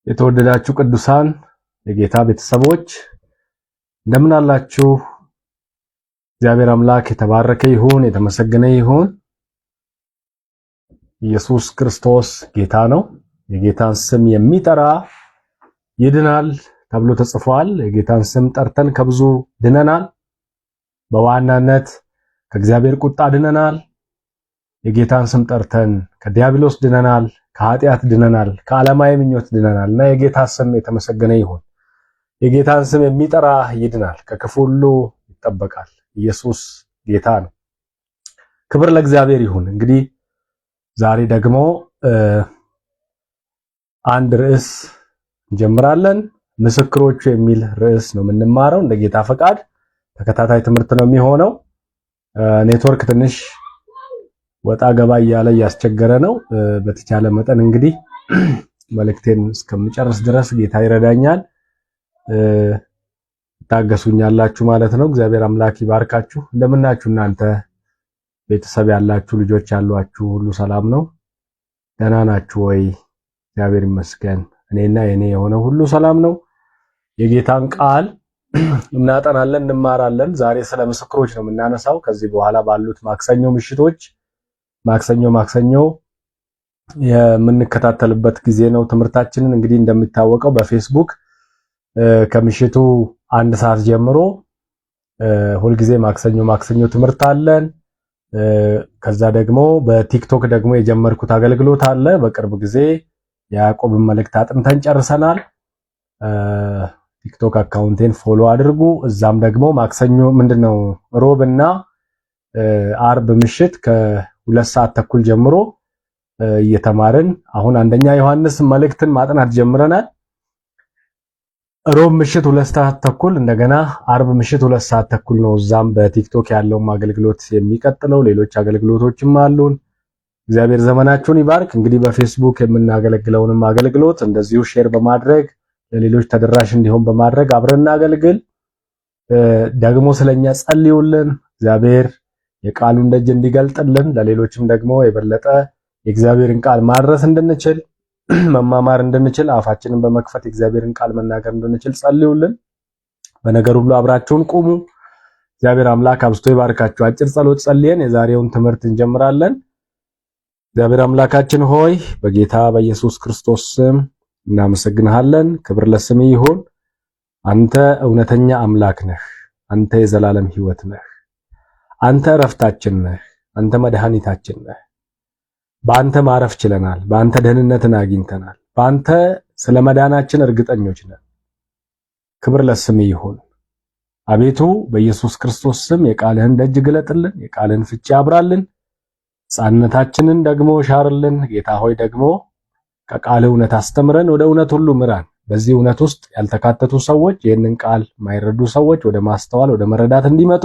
የተወደዳችሁ ቅዱሳን የጌታ ቤተሰቦች እንደምን አላችሁ? እግዚአብሔር አምላክ የተባረከ ይሁን፣ የተመሰገነ ይሁን። ኢየሱስ ክርስቶስ ጌታ ነው። የጌታን ስም የሚጠራ ይድናል ተብሎ ተጽፏል። የጌታን ስም ጠርተን ከብዙ ድነናል። በዋናነት ከእግዚአብሔር ቁጣ ድነናል። የጌታን ስም ጠርተን ከዲያብሎስ ድነናል፣ ከኃጢአት ድነናል፣ ከዓለማዊ ምኞት ድነናል እና የጌታ ስም የተመሰገነ ይሁን። የጌታን ስም የሚጠራ ይድናል፣ ከክፉ ሁሉ ይጠበቃል። ኢየሱስ ጌታ ነው። ክብር ለእግዚአብሔር ይሁን። እንግዲህ ዛሬ ደግሞ አንድ ርዕስ እንጀምራለን። ምስክሮቹ የሚል ርዕስ ነው የምንማረው። እንደ ጌታ ፈቃድ ተከታታይ ትምህርት ነው የሚሆነው። ኔትወርክ ትንሽ ወጣ ገባ እያለ እያስቸገረ ነው። በተቻለ መጠን እንግዲህ መልእክቴን እስከምጨርስ ድረስ ጌታ ይረዳኛል። ታገሱኛላችሁ ማለት ነው። እግዚአብሔር አምላክ ይባርካችሁ። እንደምናችሁ እናንተ ቤተሰብ ያላችሁ ልጆች ያሏችሁ ሁሉ ሰላም ነው? ደህና ናችሁ ወይ? እግዚአብሔር ይመስገን። እኔና የኔ የሆነው ሁሉ ሰላም ነው። የጌታን ቃል እናጠናለን፣ እንማራለን። ዛሬ ስለ ምስክሮች ነው የምናነሳው። ከዚህ በኋላ ባሉት ማክሰኞ ምሽቶች ማክሰኞ የምንከታተልበት ጊዜ ነው ትምህርታችንን። እንግዲህ እንደሚታወቀው በፌስቡክ ከምሽቱ 1 ሰዓት ጀምሮ ሁልጊዜ ማክሰኞ ትምህርት አለን። ከዛ ደግሞ በቲክቶክ ደግሞ የጀመርኩት አገልግሎት አለ። በቅርብ ጊዜ የያዕቆብን መልእክት አጥንተን ጨርሰናል። ቲክቶክ አካውንቴን ፎሎ አድርጉ። እዛም ደግሞ ማክሰኞ ሮብና አርብ ምሽት ከ2 ሰዓት ተኩል ጀምሮ እየተማርን አሁን አንደኛ ዮሐንስ መልእክትን ማጥናት ጀምረናል። ሮብ ምሽት 2 ሰዓት ተኩል እንደገና አርብ ምሽት 2 ሰዓት ተኩል ነው። እዛም በቲክቶክ ያለውም አገልግሎት የሚቀጥለው፣ ሌሎች አገልግሎቶችም አሉን። እግዚአብሔር ዘመናችሁን ይባርክ። እንግዲህ በፌስቡክ የምናገለግለውንም አገልግሎት እንደዚሁ ሼር በማድረግ ለሌሎች ተደራሽ እንዲሆን በማድረግ አብረን እናገልግል። ደግሞ ስለኛ ጸልዩልን። እግዚአብሔር የቃሉን ደጅ እንዲገልጥልን ለሌሎችም ደግሞ የበለጠ የእግዚአብሔርን ቃል ማድረስ እንድንችል መማማር እንድንችል አፋችንን በመክፈት የእግዚአብሔርን ቃል መናገር እንድንችል ጸልዩልን። በነገር ሁሉ አብራችሁን ቁሙ። እግዚአብሔር አምላክ አብዝቶ ይባርካችሁ። አጭር ጸሎት ጸልየን የዛሬውን ትምህርት እንጀምራለን። እግዚአብሔር አምላካችን ሆይ በጌታ በኢየሱስ ክርስቶስ ስም እናመሰግንሃለን። ክብር ለስምህ ይሁን። አንተ እውነተኛ አምላክ ነህ። አንተ የዘላለም ሕይወት ነህ። አንተ እረፍታችን ነህ። አንተ መድኃኒታችን ነህ። በአንተ ማረፍ ችለናል። በአንተ ደህንነትን አግኝተናል። በአንተ ስለ መዳናችን እርግጠኞች ነን። ክብር ለስምህ ይሁን። አቤቱ በኢየሱስ ክርስቶስ ስም የቃልህን ደጅ ግለጥልን፣ የቃልህን ፍቺ አብራልን፣ ሕፃንነታችንን ደግሞ ሻርልን። ጌታ ሆይ ደግሞ ከቃልህ እውነት አስተምረን፣ ወደ እውነት ሁሉ ምራን። በዚህ እውነት ውስጥ ያልተካተቱ ሰዎች፣ ይህንን ቃል የማይረዱ ሰዎች ወደ ማስተዋል ወደ መረዳት እንዲመጡ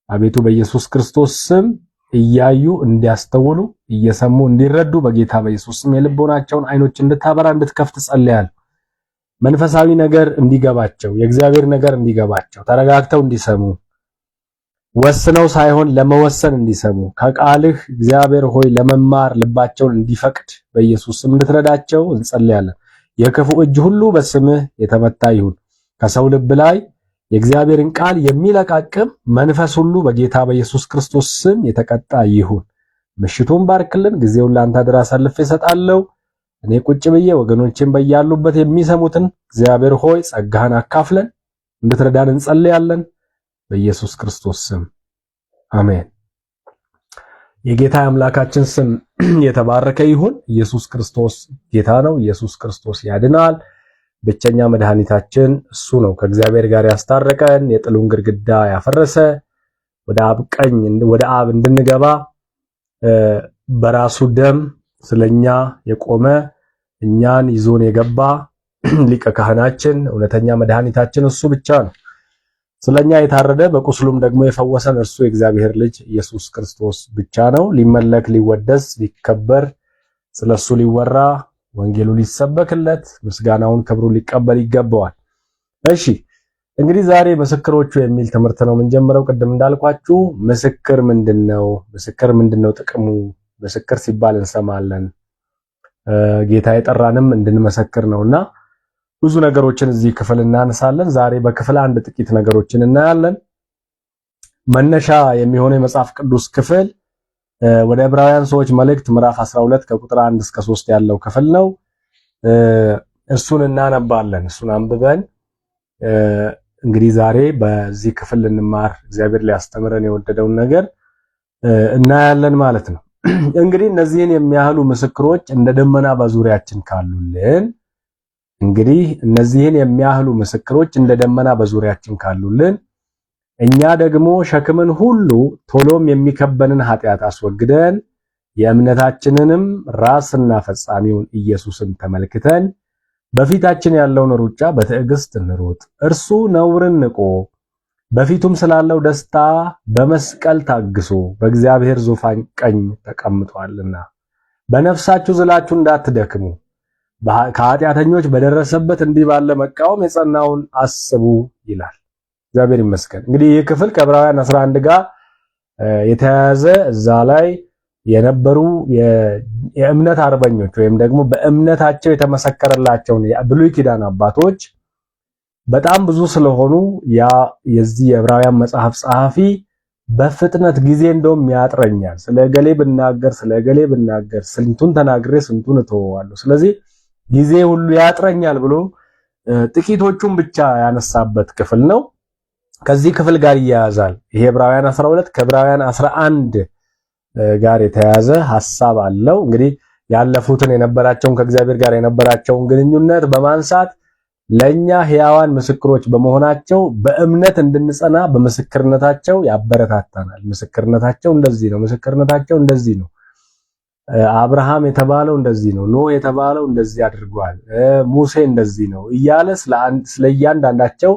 አቤቱ በኢየሱስ ክርስቶስ ስም እያዩ እንዲያስተውሉ እየሰሙ እንዲረዱ በጌታ በኢየሱስ ስም የልቦናቸውን አይኖች እንድታበራ እንድትከፍት ጸልያለሁ። መንፈሳዊ ነገር እንዲገባቸው፣ የእግዚአብሔር ነገር እንዲገባቸው፣ ተረጋግተው እንዲሰሙ፣ ወስነው ሳይሆን ለመወሰን እንዲሰሙ፣ ከቃልህ እግዚአብሔር ሆይ ለመማር ልባቸውን እንዲፈቅድ በኢየሱስ ስም እንድትረዳቸው እንጸልያለን። የክፉ እጅ ሁሉ በስምህ የተመታ ይሁን። ከሰው ልብ ላይ የእግዚአብሔርን ቃል የሚለቃቅም መንፈስ ሁሉ በጌታ በኢየሱስ ክርስቶስ ስም የተቀጣ ይሁን። ምሽቱን ባርክልን። ጊዜውን ለአንተ አደራ አሳልፌ እሰጣለሁ። እኔ ቁጭ ብዬ ወገኖችን በያሉበት የሚሰሙትን እግዚአብሔር ሆይ ጸጋህን አካፍለን እንድትረዳን እንጸልያለን። በኢየሱስ ክርስቶስ ስም አሜን። የጌታ አምላካችን ስም የተባረከ ይሁን። ኢየሱስ ክርስቶስ ጌታ ነው። ኢየሱስ ክርስቶስ ያድናል። ብቸኛ መድኃኒታችን እሱ ነው። ከእግዚአብሔር ጋር ያስታረቀን፣ የጥሉን ግድግዳ ያፈረሰ፣ ወደ አብ ቀኝ ወደ አብ እንድንገባ በራሱ ደም ስለኛ የቆመ እኛን ይዞን የገባ ሊቀ ካህናችን እውነተኛ መድኃኒታችን እሱ ብቻ ነው። ስለኛ የታረደ በቁስሉም ደግሞ የፈወሰን እርሱ የእግዚአብሔር ልጅ ኢየሱስ ክርስቶስ ብቻ ነው። ሊመለክ፣ ሊወደስ፣ ሊከበር፣ ስለሱ ሊወራ፣ ወንጌሉ ሊሰበክለት፣ ምስጋናውን ክብሩን ሊቀበል ይገባዋል። እሺ እንግዲህ ዛሬ ምስክሮቹ የሚል ትምህርት ነው የምንጀምረው። ቅድም እንዳልኳችሁ ምስክር ምንድነው? ምስክር ምንድነው ጥቅሙ? ምስክር ሲባል እንሰማለን። ጌታ የጠራንም እንድንመሰክር ነውና ብዙ ነገሮችን እዚህ ክፍል እናነሳለን። ዛሬ በክፍል አንድ ጥቂት ነገሮችን እናያለን። መነሻ የሚሆነው የመጽሐፍ ቅዱስ ክፍል ወደ ዕብራውያን ሰዎች መልእክት ምዕራፍ 12 ከቁጥር 1 እስከ 3 ያለው ክፍል ነው። እሱን እናነባለን። እሱን አንብበን እንግዲህ ዛሬ በዚህ ክፍል ልንማር እግዚአብሔር ሊያስተምረን የወደደውን ነገር እናያለን ማለት ነው። እንግዲህ እነዚህን የሚያህሉ ምስክሮች እንደ ደመና በዙሪያችን ካሉልን እኛ ደግሞ ሸክምን ሁሉ ቶሎም የሚከበንን ኃጢአት አስወግደን የእምነታችንንም ራስና ፈጻሚውን ኢየሱስን ተመልክተን በፊታችን ያለውን ሩጫ በትዕግስት እንሩጥ። እርሱ ነውርን ንቆ በፊቱም ስላለው ደስታ በመስቀል ታግሶ በእግዚአብሔር ዙፋን ቀኝ ተቀምጧልና። በነፍሳችሁ ዝላችሁ እንዳትደክሙ ከኃጢአተኞች በደረሰበት እንዲህ ባለ መቃወም የጸናውን አስቡ ይላል። እግዚአብሔር ይመስገን። እንግዲህ ይህ ክፍል ከዕብራውያን 11 ጋር የተያያዘ እዛ ላይ የነበሩ የእምነት አርበኞች ወይም ደግሞ በእምነታቸው የተመሰከረላቸውን የብሉይ ኪዳን አባቶች በጣም ብዙ ስለሆኑ የዚህ የዕብራውያን መጽሐፍ ጸሐፊ በፍጥነት ጊዜ እንደውም ያጥረኛል፣ ስለገሌ ብናገር ስንቱን ተናግሬ ስንቱን እተወዋለሁ፣ ስለዚህ ጊዜ ሁሉ ያጥረኛል ብሎ ጥቂቶቹን ብቻ ያነሳበት ክፍል ነው። ከዚህ ክፍል ጋር ይያያዛል። ይሄ ዕብራውያን 12 ከዕብራውያን 11 ጋር የተያያዘ ሐሳብ አለው። እንግዲህ ያለፉትን የነበራቸውን ከእግዚአብሔር ጋር የነበራቸውን ግንኙነት በማንሳት ለኛ ሕያዋን ምስክሮች በመሆናቸው በእምነት እንድንጸና በምስክርነታቸው ያበረታታናል። ምስክርነታቸው እንደዚህ ነው፣ አብርሃም የተባለው እንደዚህ ነው፣ ኖህ የተባለው እንደዚህ አድርጓል፣ ሙሴ እንደዚህ ነው እያለ ስለ እያንዳንዳቸው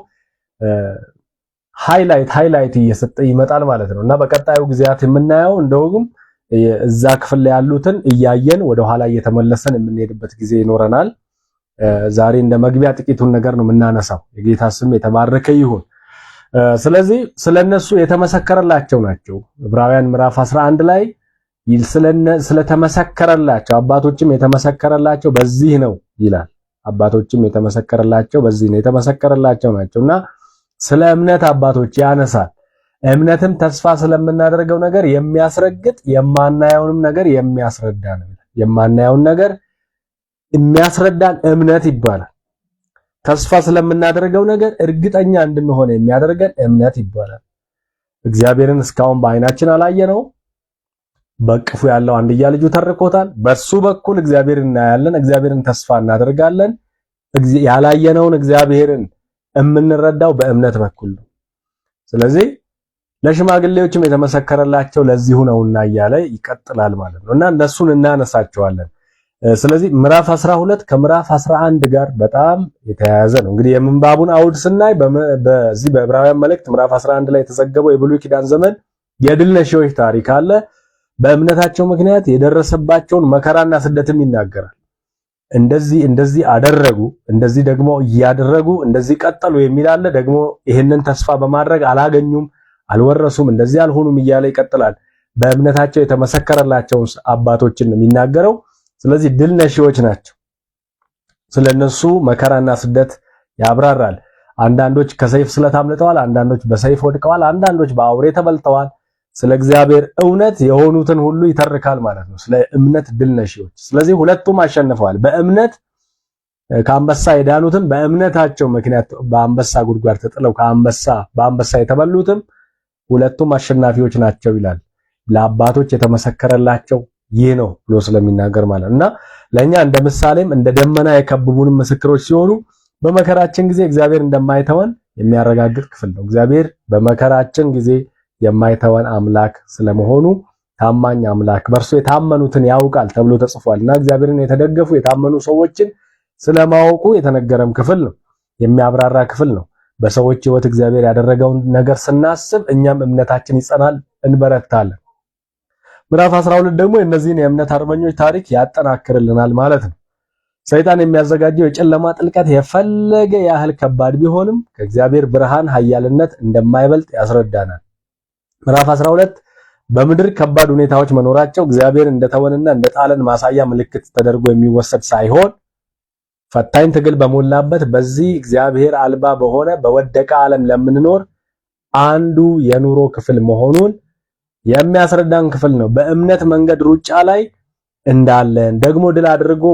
ሃይላይት እየሰጠ ይመጣል ማለት ነው። እና በቀጣዩ ጊዜያት የምናየው እንደውም እዛ ክፍል ላይ ያሉትን እያየን ወደ ኋላ እየተመለሰን የምንሄድበት ጊዜ ይኖረናል። ዛሬ እንደ መግቢያ ጥቂቱን ነገር ነው የምናነሳው። የጌታ ስም የተባረከ ይሁን። ስለዚህ ስለነሱ የተመሰከረላቸው ናቸው። ዕብራውያን ምዕራፍ 11 ላይ ስለተመሰከረላቸው አባቶችም የተመሰከረላቸው በዚህ ነው ይላል። አባቶችም የተመሰከረላቸው በዚህ ነው የተመሰከረላቸው ናቸውና ስለ እምነት አባቶች ያነሳል። እምነትም ተስፋ ስለምናደርገው ነገር የሚያስረግጥ የማናየውንም ነገር የሚያስረዳ ነው። የማናየውን ነገር የሚያስረዳን እምነት ይባላል። ተስፋ ስለምናደርገው ነገር እርግጠኛ እንድንሆን የሚያደርገን እምነት ይባላል። እግዚአብሔርን እስካሁን በዓይናችን አላየነው፣ በቅፉ ያለው አንድያ ልጁ ተርኮታል። በሱ በኩል እግዚአብሔርን እናያለን፣ እግዚአብሔርን ተስፋ እናደርጋለን። ያላየነውን እግዚአብሔርን የምንረዳው በእምነት በኩል ነው። ስለዚህ ለሽማግሌዎችም የተመሰከረላቸው ለዚሁ ነውና እያለ ይቀጥላል ማለት ነው እና እነሱን እናነሳቸዋለን። ስለዚህ ምዕራፍ 12 ከምዕራፍ 11 ጋር በጣም የተያያዘ ነው። እንግዲህ የምንባቡን አውድ ስናይ በዚህ በዕብራውያን መልእክት ምዕራፍ 11 ላይ የተዘገበው የብሉይ ኪዳን ዘመን የድል ነሺዎች ታሪክ አለ። በእምነታቸው ምክንያት የደረሰባቸውን መከራና ስደትም ይናገራል። እንደዚህ አደረጉ፣ እንደዚህ ደግሞ እያደረጉ እንደዚህ ቀጠሉ የሚል አለ። ደግሞ ይህንን ተስፋ በማድረግ አላገኙም፣ አልወረሱም፣ እንደዚህ አልሆኑም እያለ ይቀጥላል። በእምነታቸው የተመሰከረላቸውን አባቶችን ነው የሚናገረው። ስለዚህ ድል ነሺዎች ናቸው። ስለነሱ መከራና ስደት ያብራራል። አንዳንዶች ከሰይፍ ስለት አምልጠዋል፣ አንዳንዶች በሰይፍ ወድቀዋል፣ አንዳንዶች በአውሬ ተበልተዋል። ስለ እግዚአብሔር እውነት የሆኑትን ሁሉ ይተርካል ማለት ነው። ስለ እምነት ድል ነሺዎች። ስለዚህ ሁለቱም አሸንፈዋል። በእምነት ከአንበሳ የዳኑትም በእምነታቸው ምክንያት በአንበሳ ጉድጓድ ተጥለው በአንበሳ የተበሉትም ሁለቱም አሸናፊዎች ናቸው ይላል። ለአባቶች የተመሰከረላቸው ይህ ነው ብሎ ስለሚናገር ማለት እና ለኛ እንደ ምሳሌም እንደ ደመና የከበቡን ምስክሮች ሲሆኑ በመከራችን ጊዜ እግዚአብሔር እንደማይተወን የሚያረጋግጥ ክፍል ነው። እግዚአብሔር በመከራችን ጊዜ የማይተወን አምላክ ስለመሆኑ ታማኝ አምላክ በእርሱ የታመኑትን ያውቃል ተብሎ ተጽፏልና እግዚአብሔርን የተደገፉ የታመኑ ሰዎችን ስለማወቁ የተነገረም ክፍል ነው። የሚያብራራ ክፍል ነው። በሰዎች ሕይወት እግዚአብሔር ያደረገውን ነገር ስናስብ እኛም እምነታችን ይጸናል፣ እንበረታለን። ምዕራፍ 12 ደግሞ የእነዚህን የእምነት አርበኞች ታሪክ ያጠናክርልናል ማለት ነው። ሰይጣን የሚያዘጋጀው የጨለማ ጥልቀት የፈለገ ያህል ከባድ ቢሆንም ከእግዚአብሔር ብርሃን ኃያልነት እንደማይበልጥ ያስረዳናል። ምዕራፍ 12 በምድር ከባድ ሁኔታዎች መኖራቸው እግዚአብሔር እንደተወንና እንደጣለን ማሳያ ምልክት ተደርጎ የሚወሰድ ሳይሆን ፈታኝ ትግል በሞላበት በዚህ እግዚአብሔር አልባ በሆነ በወደቀ ዓለም ለምንኖር አንዱ የኑሮ ክፍል መሆኑን የሚያስረዳን ክፍል ነው። በእምነት መንገድ ሩጫ ላይ እንዳለን ደግሞ ድል አድርገው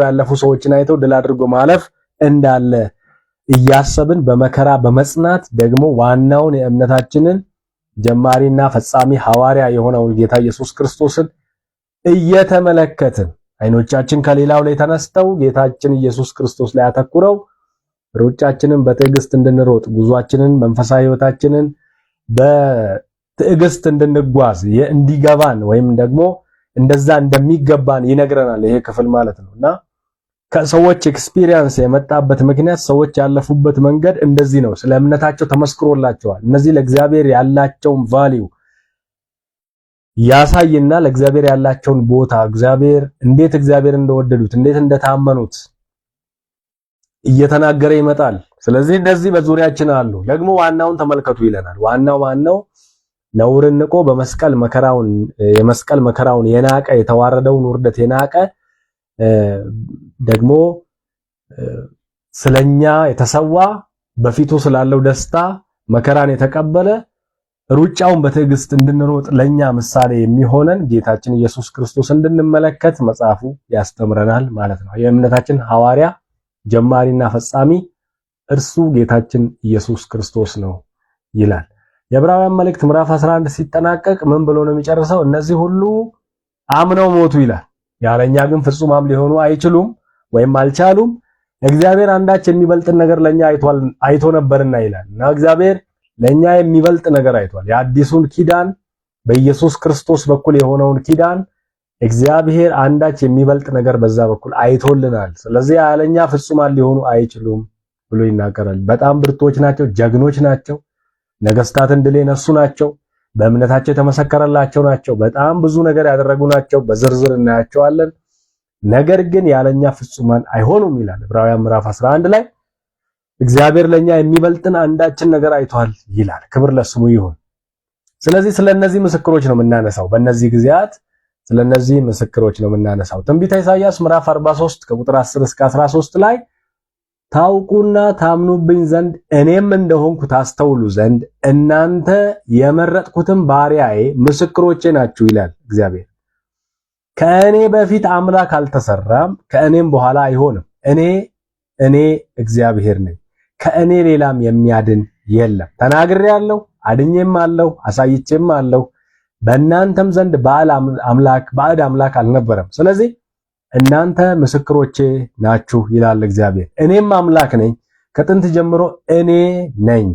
ያለፉ ሰዎችን አይተው ድል አድርጎ ማለፍ እንዳለ እያሰብን በመከራ በመጽናት ደግሞ ዋናውን የእምነታችንን ጀማሪና ፈጻሚ ሐዋርያ የሆነውን ጌታ ኢየሱስ ክርስቶስን እየተመለከትን አይኖቻችን ከሌላው ላይ ተነስተው ጌታችን ኢየሱስ ክርስቶስ ላይ አተኩረው ሩጫችንን በትዕግስት እንድንሮጥ ጉዟችንን መንፈሳዊ ሕይወታችንን በትዕግስት እንድንጓዝ እንዲገባን ወይም ደግሞ እንደዛ እንደሚገባን ይነግረናል ይሄ ክፍል ማለት ነውና ከሰዎች ኤክስፒሪየንስ የመጣበት ምክንያት ሰዎች ያለፉበት መንገድ እንደዚህ ነው። ስለ እምነታቸው ተመስክሮላቸዋል። እነዚህ ለእግዚአብሔር ያላቸውን ቫልዩ ያሳይና ለእግዚአብሔር ያላቸውን ቦታ እንዴት እግዚአብሔር እንደወደዱት እንዴት እንደታመኑት እየተናገረ ይመጣል። ስለዚህ እነዚህ በዙሪያችን አሉ። ደግሞ ዋናውን ተመልከቱ ይለናል። ዋናው ማነው? ነውርን ንቆ የመስቀል መከራውን የናቀ የተዋረደውን ውርደት የናቀ ደግሞ ስለኛ የተሰዋ በፊቱ ስላለው ደስታ መከራን የተቀበለ ሩጫውን በትዕግስት እንድንሮጥ ለኛ ምሳሌ የሚሆነን ጌታችን ኢየሱስ ክርስቶስ እንድንመለከት መጽሐፉ ያስተምረናል ማለት ነው። የእምነታችን ሐዋርያ ጀማሪና ፈጻሚ እርሱ ጌታችን ኢየሱስ ክርስቶስ ነው ይላል። የዕብራውያን መልእክት ምዕራፍ 11 ሲጠናቀቅ ምን ብሎ ነው የሚጨርሰው? እነዚህ ሁሉ አምነው ሞቱ ይላል። ያለኛ ግን ፍጹማም ሊሆኑ አይችሉም ወይም አልቻሉም። እግዚአብሔር አንዳች የሚበልጥን ነገር ለኛ አይቶ ነበርና ይላል። እና እግዚአብሔር ለኛ የሚበልጥ ነገር አይቷል። የአዲሱን ኪዳን በኢየሱስ ክርስቶስ በኩል የሆነውን ኪዳን እግዚአብሔር አንዳች የሚበልጥ ነገር በዛ በኩል አይቶልናል። ስለዚህ ያለኛ ፍጹማን ሊሆኑ አይችሉም ብሎ ይናገራል። በጣም ብርቶች ናቸው፣ ጀግኖች ናቸው፣ ነገስታትን ድል የነሱ ናቸው፣ በእምነታቸው የተመሰከረላቸው ናቸው፣ በጣም ብዙ ነገር ያደረጉ ናቸው። በዝርዝር እናያቸዋለን። ነገር ግን ያለኛ ፍጹማን አይሆኑም ይላል ዕብራውያን ምዕራፍ 11 ላይ። እግዚአብሔር ለኛ የሚበልጥን አንዳችን ነገር አይቷል ይላል። ክብር ለስሙ ይሁን። ስለዚህ ስለነዚህ ምስክሮች ነው የምናነሳው። በእነዚህ ጊዜያት ስለነዚህ ምስክሮች ነው የምናነሳው። ትንቢተ ኢሳይያስ ምዕራፍ 43 ከቁጥር 10 እስከ 13 ላይ ታውቁና ታምኑብኝ ዘንድ እኔም እንደሆንኩ ታስተውሉ ዘንድ እናንተ የመረጥኩትም ባሪያዬ ምስክሮቼ ናችሁ ይላል እግዚአብሔር። ከእኔ በፊት አምላክ አልተሰራም፣ ከእኔም በኋላ አይሆንም። እኔ እግዚአብሔር ነኝ፣ ከእኔ ሌላም የሚያድን የለም። ተናግሬአለሁ፣ አድኜም አለሁ፣ አሳይቼም አለሁ። በእናንተም ዘንድ ባዕድ አምላክ አልነበረም። ስለዚህ እናንተ ምስክሮቼ ናችሁ ይላል እግዚአብሔር። እኔም አምላክ ነኝ፣ ከጥንት ጀምሮ እኔ ነኝ፣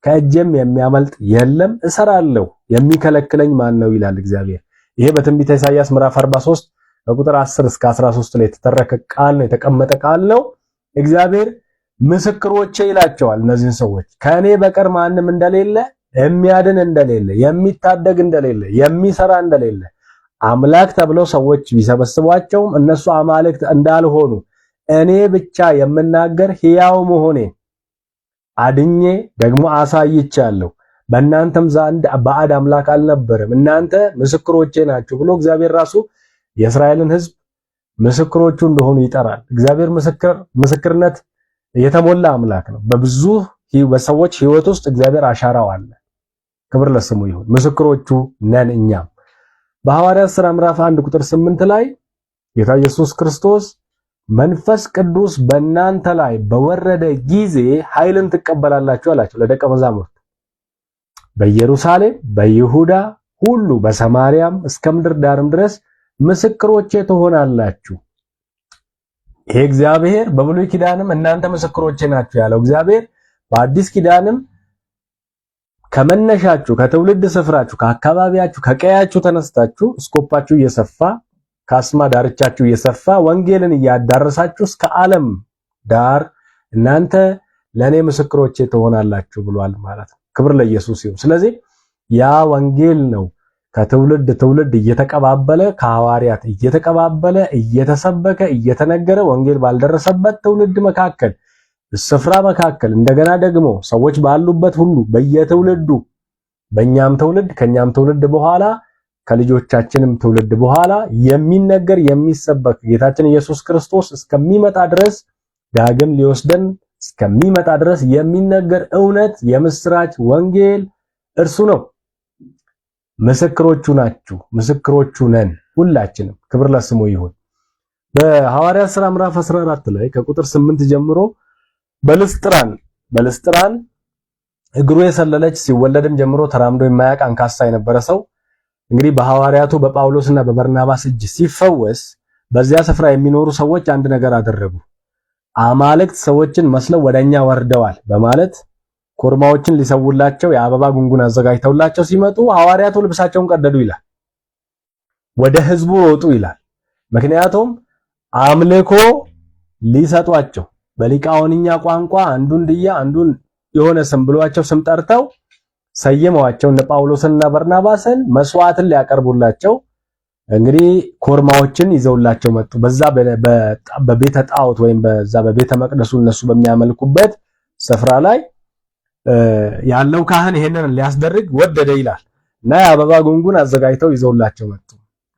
ከእጄም የሚያመልጥ የለም። እሰራለሁ፣ የሚከለክለኝ ማን ነው ይላል እግዚአብሔር። ይሄ በትንቢተ ኢሳይያስ ምዕራፍ 43 ከቁጥር 10 እስከ 13 ላይ የተተረከ ቃል ነው፣ የተቀመጠ ቃል ነው። እግዚአብሔር ምስክሮቼ ይላቸዋል እነዚህን ሰዎች። ከእኔ በቀር ማንም እንደሌለ፣ የሚያድን እንደሌለ፣ የሚታደግ እንደሌለ፣ የሚሰራ እንደሌለ አምላክ ተብለው ሰዎች ቢሰበስቧቸውም እነሱ አማልክት እንዳልሆኑ እኔ ብቻ የምናገር ሕያው መሆኔን አድኜ ደግሞ አሳይቻለሁ። በእናንተም ዘንድ ባዕድ አምላክ አልነበረም፣ እናንተ ምስክሮቼ ናችሁ ብሎ እግዚአብሔር ራሱ የእስራኤልን ሕዝብ ምስክሮቹ እንደሆኑ ይጠራል። እግዚአብሔር ምስክርነት የተሞላ አምላክ ነው። በሰዎች ሕይወት ውስጥ እግዚአብሔር አሻራው አለ። ክብር ለስሙ ይሁን። ምስክሮቹ ነን እኛም። በሐዋርያት ሥራ ምዕራፍ 1 ቁጥር 8 ላይ ጌታ ኢየሱስ ክርስቶስ መንፈስ ቅዱስ በእናንተ ላይ በወረደ ጊዜ ኃይልን ትቀበላላችሁ አላቸው ለደቀ መዛሙርት። በኢየሩሳሌም፣ በይሁዳ ሁሉ፣ በሰማርያም እስከ ምድር ዳርም ድረስ ምስክሮቼ ትሆናላችሁ። ይሄ እግዚአብሔር በብሉይ ኪዳንም እናንተ ምስክሮቼ ናችሁ ያለው እግዚአብሔር በአዲስ ኪዳንም ከመነሻችሁ ከትውልድ ስፍራችሁ ከአካባቢያችሁ ከቀያችሁ ተነስታችሁ ስኮፓችሁ እየሰፋ ካስማ ዳርቻችሁ እየሰፋ ወንጌልን እያዳረሳችሁ እስከ ዓለም ዳር እናንተ ለኔ ምስክሮቼ ትሆናላችሁ ብሏል ማለት ነው። ክብር ለኢየሱስ ይሁን። ስለዚህ ያ ወንጌል ነው ከትውልድ ትውልድ እየተቀባበለ ከሐዋርያት እየተቀባበለ እየተሰበከ እየተነገረ ወንጌል ባልደረሰበት ትውልድ መካከል ስፍራ መካከል እንደገና ደግሞ ሰዎች ባሉበት ሁሉ በየትውልዱ በእኛም ትውልድ ከኛም ትውልድ በኋላ ከልጆቻችንም ትውልድ በኋላ የሚነገር የሚሰበክ ጌታችን ኢየሱስ ክርስቶስ እስከሚመጣ ድረስ ዳግም ሊወስደን እስከሚመጣ ድረስ የሚነገር እውነት የምስራች ወንጌል እርሱ ነው። ምስክሮቹ ናችሁ፣ ምስክሮቹ ነን ሁላችንም። ክብር ለስሙ ይሁን። በሐዋርያት ሥራ ምዕራፍ 14 ላይ ከቁጥር 8 ጀምሮ በልስጥራን እግሩ የሰለለች ሲወለድም ጀምሮ ተራምዶ የማያውቅ አንካሳ የነበረ ሰው እንግዲህ በሐዋርያቱ በጳውሎስና በበርናባስ እጅ ሲፈወስ በዚያ ስፍራ የሚኖሩ ሰዎች አንድ ነገር አደረጉ። አማልክት ሰዎችን መስለው ወደኛ ወርደዋል በማለት ኮርማዎችን ሊሰውላቸው የአበባ ጉንጉን አዘጋጅተውላቸው ሲመጡ ሐዋርያቱ ልብሳቸውን ቀደዱ ይላል። ወደ ህዝቡ ሮጡ ይላል። ምክንያቱም አምልኮ ሊሰጧቸው በሊቃኦንኛ ቋንቋ አንዱን ድያ አንዱን የሆነ ስም ብሏቸው ስም ጠርተው ሰየመዋቸው እነ ጳውሎስና በርናባስን መስዋዕትን ሊያቀርቡላቸው እንግዲህ ኮርማዎችን ይዘውላቸው መጡ። በዛ በቤተ ጣዖት ወይም በዛ በቤተ መቅደሱ እነሱ በሚያመልኩበት ስፍራ ላይ ያለው ካህን ይሄንን ሊያስደርግ ወደደ ይላል እና የአበባ ጉንጉን አዘጋጅተው ይዘውላቸው መጡ።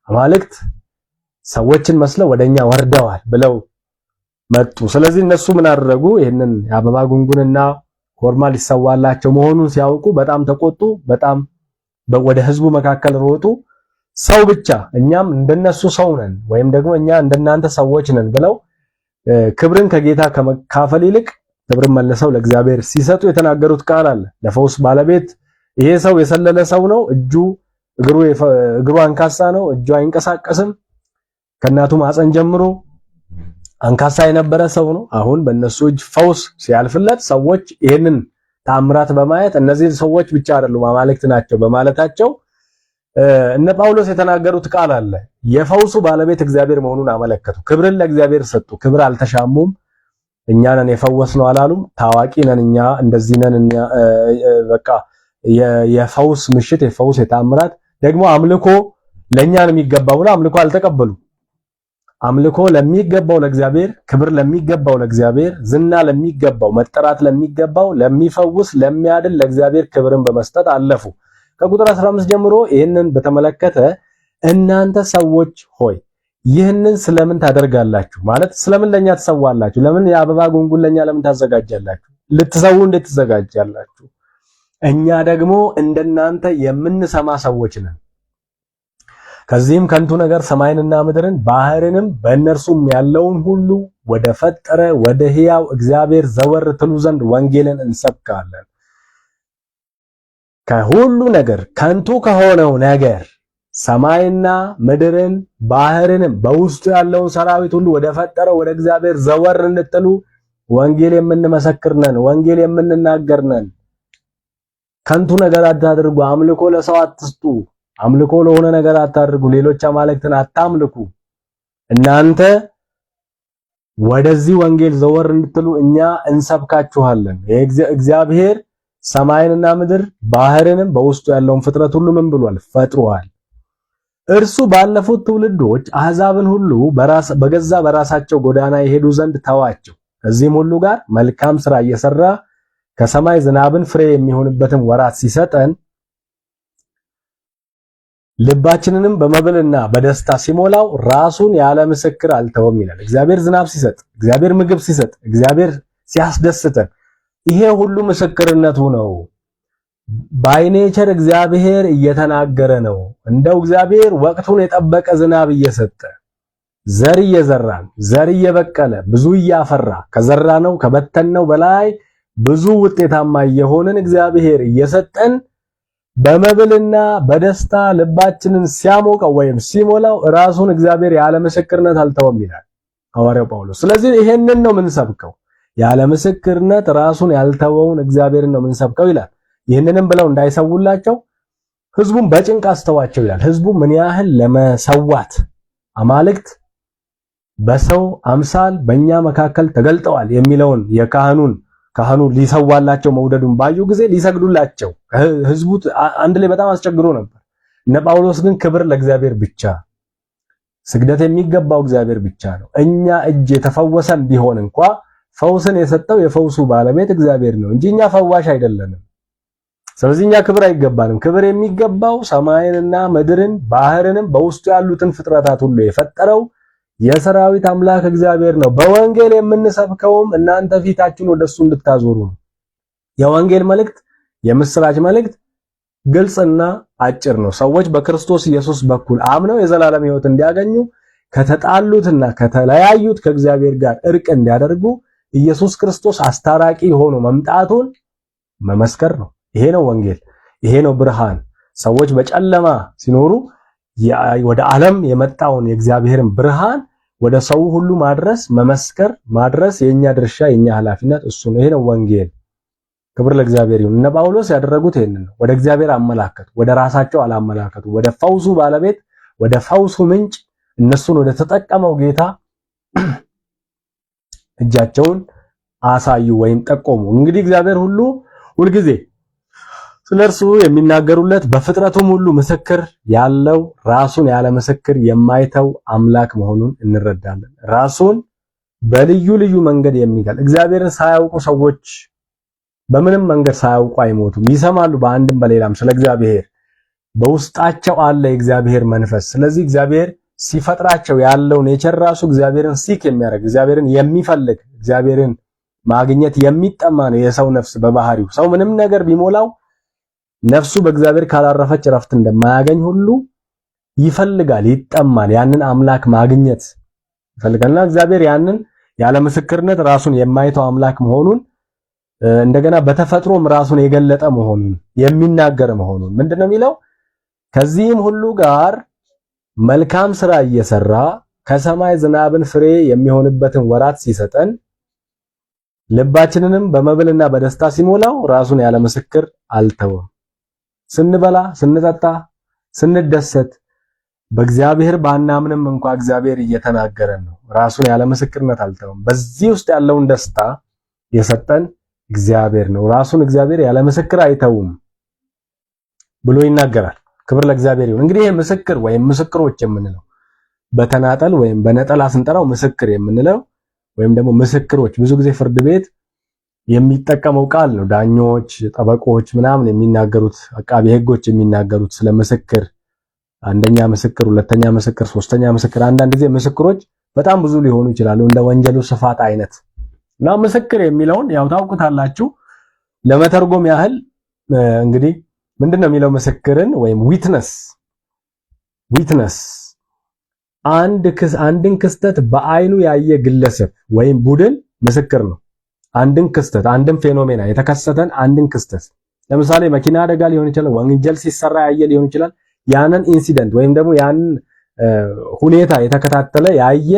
አማልክት ሰዎችን መስለው ወደኛ ወርደዋል ብለው መጡ። ስለዚህ እነሱ ምን አደረጉ? ይሄንን የአበባ ጉንጉንና ኮርማ ሊሰዋላቸው መሆኑን ሲያውቁ በጣም ተቆጡ። በጣም ወደ ህዝቡ መካከል ሮጡ። ሰው ብቻ እኛም እንደነሱ ሰው ነን ወይም ደግሞ እኛ እንደናንተ ሰዎች ነን ብለው ክብርን ከጌታ ከመካፈል ይልቅ ክብርን መልሰው ለእግዚአብሔር ሲሰጡ የተናገሩት ቃል አለ። ለፈውስ ባለቤት ይሄ ሰው የሰለለ ሰው ነው። እግሩ አንካሳ ነው። እጁ አይንቀሳቀስም። ከእናቱ ማፀን ጀምሮ አንካሳ የነበረ ሰው ነው። አሁን በእነሱ እጅ ፈውስ ሲያልፍለት ሰዎች ይሄንን ታምራት በማየት እነዚህ ሰዎች ብቻ አይደሉም አማልክት ናቸው በማለታቸው እነ ጳውሎስ የተናገሩት ቃል አለ። የፈውሱ ባለቤት እግዚአብሔር መሆኑን አመለከቱ። ክብርን ለእግዚአብሔር ሰጡ። ክብር አልተሻሙም። እኛ ነን የፈወስነው አላሉም። ታዋቂ ነን እኛ እንደዚህ ነን እኛ በቃ የፈውስ ምሽት የፈውስ የታምራት ደግሞ አምልኮ ለኛ ነው የሚገባው ብለው አምልኮ አልተቀበሉ። አምልኮ ለሚገባው ለእግዚአብሔር፣ ክብር ለሚገባው ለእግዚአብሔር፣ ዝና ለሚገባው፣ መጠራት ለሚገባው፣ ለሚፈውስ ለሚያድን ለእግዚአብሔር ክብርን በመስጠት አለፉ። ከቁጥር 15 ጀምሮ ይህንን በተመለከተ እናንተ ሰዎች ሆይ ይህንን ስለምን ታደርጋላችሁ? ማለት ስለምን ለኛ ትሰዋላችሁ? ለምን የአበባ ጉንጉን ለኛ ለምን ታዘጋጃላችሁ? ልትሰው እንዴት ትዘጋጃላችሁ? እኛ ደግሞ እንደናንተ የምንሰማ ሰዎች ነን። ከዚህም ከንቱ ነገር ሰማይንና ምድርን ባህርንም በእነርሱም ያለውን ሁሉ ወደ ፈጠረ ወደ ሕያው እግዚአብሔር ዘወር ትሉ ዘንድ ወንጌልን እንሰብካለን። ከሁሉ ነገር ከንቱ ከሆነው ነገር ሰማይና ምድርን ባህርንም በውስጡ ያለውን ሰራዊት ሁሉ ወደ ፈጠረ ወደ እግዚአብሔር ዘወር እንድትሉ ወንጌል የምንመሰክር ነን። ወንጌል የምንናገር ነን። ከንቱ ነገር አታድርጉ። አምልኮ ለሰው አትስጡ። አምልኮ ለሆነ ነገር አታድርጉ። ሌሎች አማልክትን አታምልኩ። እናንተ ወደዚህ ወንጌል ዘወር እንድትሉ እኛ እንሰብካችኋለን። እግዚአብሔር ሰማይንና ምድር ባህርንም በውስጡ ያለውን ፍጥረት ሁሉ ምን ብሏል? ፈጥሯል። እርሱ ባለፉት ትውልዶች አሕዛብን ሁሉ በገዛ በራሳቸው ጎዳና የሄዱ ዘንድ ተዋቸው። ከዚህም ሁሉ ጋር መልካም ሥራ እየሰራ ከሰማይ ዝናብን ፍሬ የሚሆንበትን ወራት ሲሰጠን ልባችንንም በመብልና በደስታ ሲሞላው ራሱን ያለ ምስክር አልተወም ይላል። እግዚአብሔር ዝናብ ሲሰጥ፣ እግዚአብሔር ምግብ ሲሰጥ፣ እግዚአብሔር ሲያስደስተን ይሄ ሁሉ ምስክርነቱ ነው። ባይኔቸር እግዚአብሔር እየተናገረ ነው። እንደው እግዚአብሔር ወቅቱን የጠበቀ ዝናብ እየሰጠ ዘር እየዘራን ዘር እየበቀለ ብዙ እያፈራ ከዘራነው ከበተነው በላይ ብዙ ውጤታማ እየሆንን እግዚአብሔር እየሰጠን በመብልና በደስታ ልባችንን ሲያሞቀው ወይም ሲሞላው ራሱን እግዚአብሔር ያለ ምስክርነት አልተወም ይላል ሐዋርያው ጳውሎስ። ስለዚህ ይሄንን ነው የምንሰብከው። ያለ ምስክርነት ራሱን ያልተወውን እግዚአብሔርን ነው የምንሰብከው ይላል። ይህንንም ብለው እንዳይሰውላቸው ህዝቡን በጭንቅ አስተዋቸው ይላል። ህዝቡ ምን ያህል ለመሰዋት አማልክት በሰው አምሳል በእኛ መካከል ተገልጠዋል የሚለውን ካህኑ ሊሰዋላቸው መውደዱን ባዩ ጊዜ ሊሰግዱላቸው ህዝቡ አንድ ላይ በጣም አስቸግሮ ነበር። እነ ጳውሎስ ግን ክብር ለእግዚአብሔር ብቻ፣ ስግደት የሚገባው እግዚአብሔር ብቻ ነው። እኛ እጅ የተፈወሰን ቢሆን እንኳ ፈውስን የሰጠው የፈውሱ ባለቤት እግዚአብሔር ነው እንጂ እኛ ፈዋሽ አይደለንም። ስለዚህ እኛ ክብር አይገባንም። ክብር የሚገባው ሰማይንና ምድርን ባህርንም በውስጡ ያሉትን ፍጥረታት ሁሉ የፈጠረው የሰራዊት አምላክ እግዚአብሔር ነው። በወንጌል የምንሰብከውም እናንተ ፊታችሁን ወደሱ እንድታዞሩ ነው። የወንጌል መልእክት የምስራች መልእክት ግልጽና አጭር ነው። ሰዎች በክርስቶስ ኢየሱስ በኩል አምነው የዘላለም ሕይወት እንዲያገኙ ከተጣሉትና ከተለያዩት ከእግዚአብሔር ጋር እርቅ እንዲያደርጉ ኢየሱስ ክርስቶስ አስታራቂ ሆኖ መምጣቱን መመስከር ነው። ይሄ ነው ወንጌል፣ ይሄ ነው ብርሃን። ሰዎች በጨለማ ሲኖሩ ወደ ዓለም የመጣውን የእግዚአብሔርን ብርሃን ወደ ሰው ሁሉ ማድረስ፣ መመስከር፣ ማድረስ የኛ ድርሻ የኛ ኃላፊነት እሱ ነው። ይሄ ነው ወንጌል። ክብር ለእግዚአብሔር ይሁን። እነ ጳውሎስ ያደረጉት ይሄንን ነው። ወደ እግዚአብሔር አመላከቱ፣ ወደ ራሳቸው አላመላከቱ። ወደ ፈውሱ ባለቤት፣ ወደ ፈውሱ ምንጭ፣ እነሱን ወደ ተጠቀመው ጌታ እጃቸውን አሳዩ ወይም ጠቆሙ። እንግዲህ እግዚአብሔር ሁልጊዜ ስለ እርሱ የሚናገሩለት በፍጥረቱም ሁሉ ምስክር ያለው ራሱን ያለ ምስክር የማይተው አምላክ መሆኑን እንረዳለን። ራሱን በልዩ ልዩ መንገድ የሚገልጥ እግዚአብሔርን ሳያውቁ ሰዎች በምንም መንገድ ሳያውቁ አይሞቱም። ይሰማሉ በአንድም በሌላም ስለ እግዚአብሔር። በውስጣቸው አለ የእግዚአብሔር መንፈስ። ስለዚህ እግዚአብሔር ሲፈጥራቸው ያለው ኔቸር ራሱ እግዚአብሔርን ሲክ የሚያደርግ እግዚአብሔርን የሚፈልግ እግዚአብሔርን ማግኘት የሚጠማ ነው የሰው ነፍስ በባህሪው። ሰው ምንም ነገር ቢሞላው ነፍሱ በእግዚአብሔር ካላረፈች እረፍት እንደማያገኝ ሁሉ ይፈልጋል፣ ይጠማል። ያንን አምላክ ማግኘት ይፈልጋልና እግዚአብሔር ያንን ያለ ምስክርነት ራሱን የማይተው አምላክ መሆኑን እንደገና በተፈጥሮም ራሱን የገለጠ መሆኑን የሚናገር መሆኑን ምንድነው የሚለው? ከዚህም ሁሉ ጋር መልካም ስራ እየሰራ ከሰማይ ዝናብን ፍሬ የሚሆንበትን ወራት ሲሰጠን ልባችንንም በመብልና በደስታ ሲሞላው ራሱን ያለ ምስክር አልተወም። ስንበላ፣ ስንጠጣ፣ ስንደሰት በእግዚአብሔር ባናምንም እንኳን እግዚአብሔር እየተናገረን ነው። ራሱን ያለ ምስክርነት አልተወም። በዚህ ውስጥ ያለውን ደስታ የሰጠን እግዚአብሔር ነው። ራሱን እግዚአብሔር ያለ ምስክር አይተውም ብሎ ይናገራል። ክብር ለእግዚአብሔር ይሁን። እንግዲህ ይሄ ምስክር ወይም ምስክሮች የምንለው በተናጠል ወይም በነጠላ ስንጠራው ምስክር የምንለው ወይም ደግሞ ምስክሮች ብዙ ጊዜ ፍርድ ቤት የሚጠቀመው ቃል ነው። ዳኞች፣ ጠበቆች ምናምን የሚናገሩት፣ አቃቤ ሕጎች የሚናገሩት ስለ ምስክር፣ አንደኛ ምስክር፣ ሁለተኛ ምስክር፣ ሶስተኛ ምስክር። አንዳንድ ጊዜ ምስክሮች በጣም ብዙ ሊሆኑ ይችላሉ እንደ ወንጀሉ ስፋት አይነት እና ምስክር የሚለውን ያው ታውቁታላችሁ። ለመተርጎም ያህል እንግዲህ ምንድነው የሚለው? ምስክርን ወይም ዊትነስ አንድን ክስተት በአይኑ ያየ ግለሰብ ወይም ቡድን ምስክር ነው። አንድን ክስተት፣ አንድን ፌኖሜና የተከሰተን አንድን ክስተት ለምሳሌ መኪና አደጋ ሊሆን ይችላል፣ ወንጀል ሲሰራ ያየ ሊሆን ይችላል። ያንን ኢንሲደንት ወይም ደግሞ ያንን ሁኔታ የተከታተለ ያየ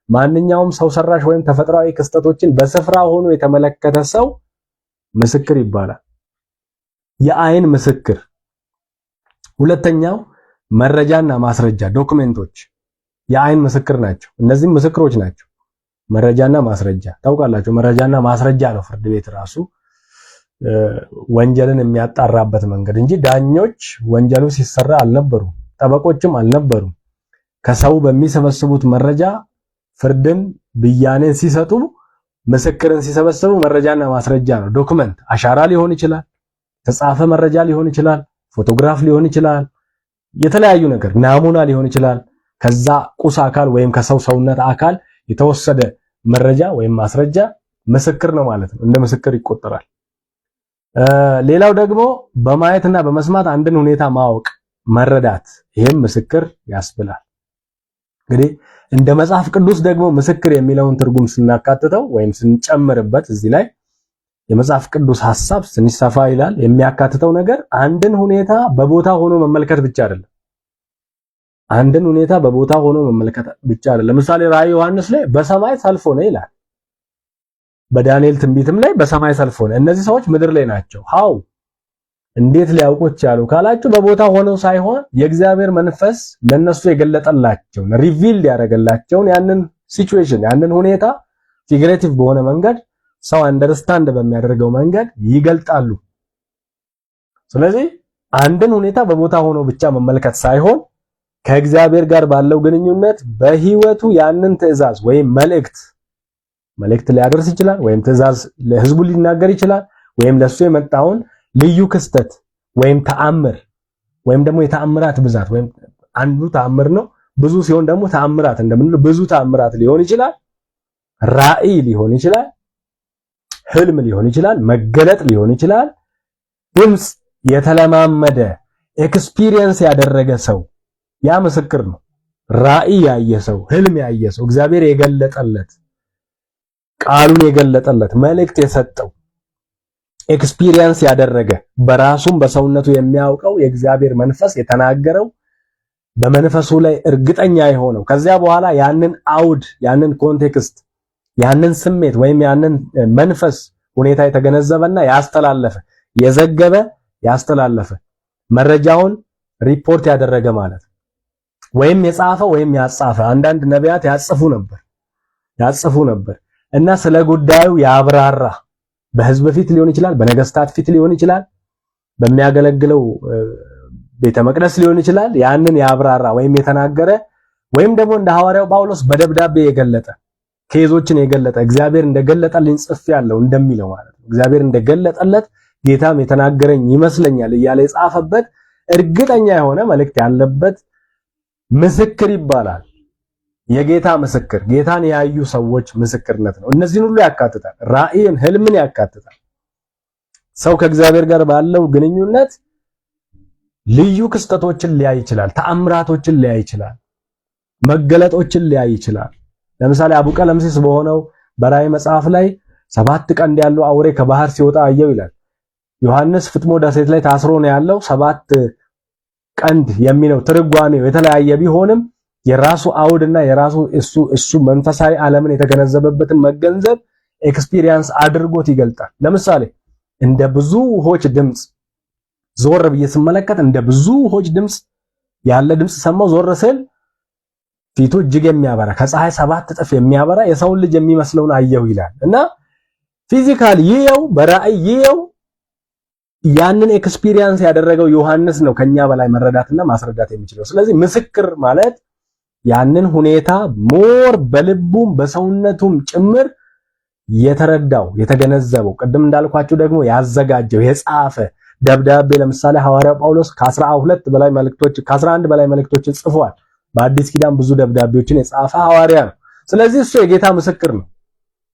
ማንኛውም ሰው ሰራሽ ወይም ተፈጥሯዊ ክስተቶችን በስፍራ ሆኖ የተመለከተ ሰው ምስክር ይባላል። የአይን ምስክር። ሁለተኛው መረጃና ማስረጃ ዶክመንቶች የአይን ምስክር ናቸው። እነዚህም ምስክሮች ናቸው። መረጃና ማስረጃ ታውቃላችሁ። መረጃና ማስረጃ ነው ፍርድ ቤት ራሱ ወንጀልን የሚያጣራበት መንገድ እንጂ ዳኞች ወንጀሉ ሲሰራ አልነበሩም፣ ጠበቆችም አልነበሩም። ከሰው በሚሰበስቡት መረጃ ፍርድን ብያኔን ሲሰጡ ምስክርን ሲሰበስቡ መረጃና ማስረጃ ነው። ዶክመንት አሻራ ሊሆን ይችላል፣ ተጻፈ መረጃ ሊሆን ይችላል፣ ፎቶግራፍ ሊሆን ይችላል፣ የተለያዩ ነገር ናሙና ሊሆን ይችላል። ከዛ ቁስ አካል ወይም ከሰው ሰውነት አካል የተወሰደ መረጃ ወይም ማስረጃ ምስክር ነው ማለት ነው። እንደ ምስክር ይቆጠራል። ሌላው ደግሞ በማየትና በመስማት አንድን ሁኔታ ማወቅ፣ መረዳት፣ ይሄም ምስክር ያስብላል። እንግዲህ እንደ መጽሐፍ ቅዱስ ደግሞ ምስክር የሚለውን ትርጉም ስናካትተው ወይም ስንጨምርበት እዚህ ላይ የመጽሐፍ ቅዱስ ሐሳብ ትንሽ ሰፋ ይላል። የሚያካትተው ነገር አንድን ሁኔታ በቦታ ሆኖ መመልከት ብቻ አይደለም። አንድን ሁኔታ በቦታ ሆኖ መመልከት ብቻ አይደለም። ለምሳሌ ራዕይ ዮሐንስ ላይ በሰማይ ሰልፍ ሆነ ይላል። በዳንኤል ትንቢትም ላይ በሰማይ ሰልፍ ሆነ። እነዚህ ሰዎች ምድር ላይ ናቸው። ሃው እንዴት ሊያውቁት ቻሉ ካላችሁ በቦታ ሆነው ሳይሆን የእግዚአብሔር መንፈስ ለነሱ የገለጠላቸው ሪቪል ያደረገላቸውን ያንን ሲቹዌሽን ያንን ሁኔታ ፊግሬቲቭ በሆነ መንገድ ሰው አንደርስታንድ በሚያደርገው መንገድ ይገልጣሉ። ስለዚህ አንድን ሁኔታ በቦታ ሆኖ ብቻ መመልከት ሳይሆን ከእግዚአብሔር ጋር ባለው ግንኙነት በህይወቱ ያንን ትዕዛዝ ወይም መልእክት ሊያደርስ ይችላል፣ ወይም ትዕዛዝ ለህዝቡ ሊናገር ይችላል፣ ወይም ለሱ የመጣውን ልዩ ክስተት ወይም ተአምር ወይም ደግሞ የተአምራት ብዛት ወይም አንዱ ተአምር ነው፣ ብዙ ሲሆን ደግሞ ተአምራት እንደምንለው ብዙ ተአምራት ሊሆን ይችላል። ራእይ ሊሆን ይችላል፣ ህልም ሊሆን ይችላል፣ መገለጥ ሊሆን ይችላል። ድምጽ የተለማመደ ኤክስፒሪየንስ ያደረገ ሰው ያ ምስክር ነው። ራእይ ያየ ሰው፣ ህልም ያየ ሰው፣ እግዚአብሔር የገለጠለት ቃሉን የገለጠለት መልእክት የሰጠው ኤክስፒሪየንስ ያደረገ በራሱም በሰውነቱ የሚያውቀው የእግዚአብሔር መንፈስ የተናገረው በመንፈሱ ላይ እርግጠኛ የሆነው ከዚያ በኋላ ያንን አውድ ያንን ኮንቴክስት ያንን ስሜት ወይም ያንን መንፈስ ሁኔታ የተገነዘበና ያስተላለፈ የዘገበ ያስተላለፈ መረጃውን ሪፖርት ያደረገ ማለት ወይም የጻፈ ወይም ያጻፈ። አንዳንድ ነቢያት ያጽፉ ነበር እና ስለ ጉዳዩ ያብራራ በህዝብ ፊት ሊሆን ይችላል፣ በነገስታት ፊት ሊሆን ይችላል፣ በሚያገለግለው ቤተ መቅደስ ሊሆን ይችላል። ያንን ያብራራ ወይም የተናገረ ወይም ደግሞ እንደ ሐዋርያው ጳውሎስ በደብዳቤ የገለጠ ኬዞችን የገለጠ እግዚአብሔር እንደገለጠልኝ ጽፌያለሁ እንደሚለው ማለት ነው። እግዚአብሔር እንደገለጠለት ጌታም የተናገረኝ ይመስለኛል እያለ የጻፈበት እርግጠኛ የሆነ መልእክት ያለበት ምስክር ይባላል። የጌታ ምስክር፣ ጌታን ያዩ ሰዎች ምስክርነት ነው። እነዚህን ሁሉ ያካትታል። ራእይን፣ ህልምን ያካትታል። ሰው ከእግዚአብሔር ጋር ባለው ግንኙነት ልዩ ክስተቶችን ሊያይ ይችላል፣ ተአምራቶችን ሊያይ ይችላል፣ መገለጦችን ሊያይ ይችላል። ለምሳሌ አቡቀለምሲስ በሆነው በራእይ መጽሐፍ ላይ 7 ቀንድ ያለው አውሬ ከባህር ሲወጣ አየው ይላል። ዮሐንስ ፍጥሞ ደሴት ላይ ታስሮ ነው ያለው። 7 ቀንድ የሚለው ትርጓሜው የተለያየ ቢሆንም የራሱ አውድና የራሱ እሱ መንፈሳዊ ዓለምን የተገነዘበበትን መገንዘብ ኤክስፒሪየንስ አድርጎት ይገልጣል። ለምሳሌ እንደ ብዙ ውሆች ድምጽ ዞር ብዬ ስመለከት እንደ ብዙ ውሆች ድምጽ ያለ ድምጽ ሰማው። ዞር ስል ፊቱ እጅግ የሚያበራ ከፀሐይ 7 እጥፍ የሚያበራ የሰውን ልጅ የሚመስለውን አየሁ ይላል እና ፊዚካሊ ይየው በራእይ ይየው ያንን ኤክስፒሪየንስ ያደረገው ዮሐንስ ነው ከኛ በላይ መረዳትና ማስረዳት የሚችለው። ስለዚህ ምስክር ማለት ያንን ሁኔታ ሞር በልቡም በሰውነቱም ጭምር የተረዳው የተገነዘበው፣ ቅድም እንዳልኳችሁ ደግሞ ያዘጋጀው የጻፈ ደብዳቤ። ለምሳሌ ሐዋርያው ጳውሎስ ከ11 በላይ መልእክቶችን ጽፏል። በአዲስ ኪዳን ብዙ ደብዳቤዎችን የጻፈ ሐዋርያ ነው። ስለዚህ እሱ የጌታ ምስክር ነው።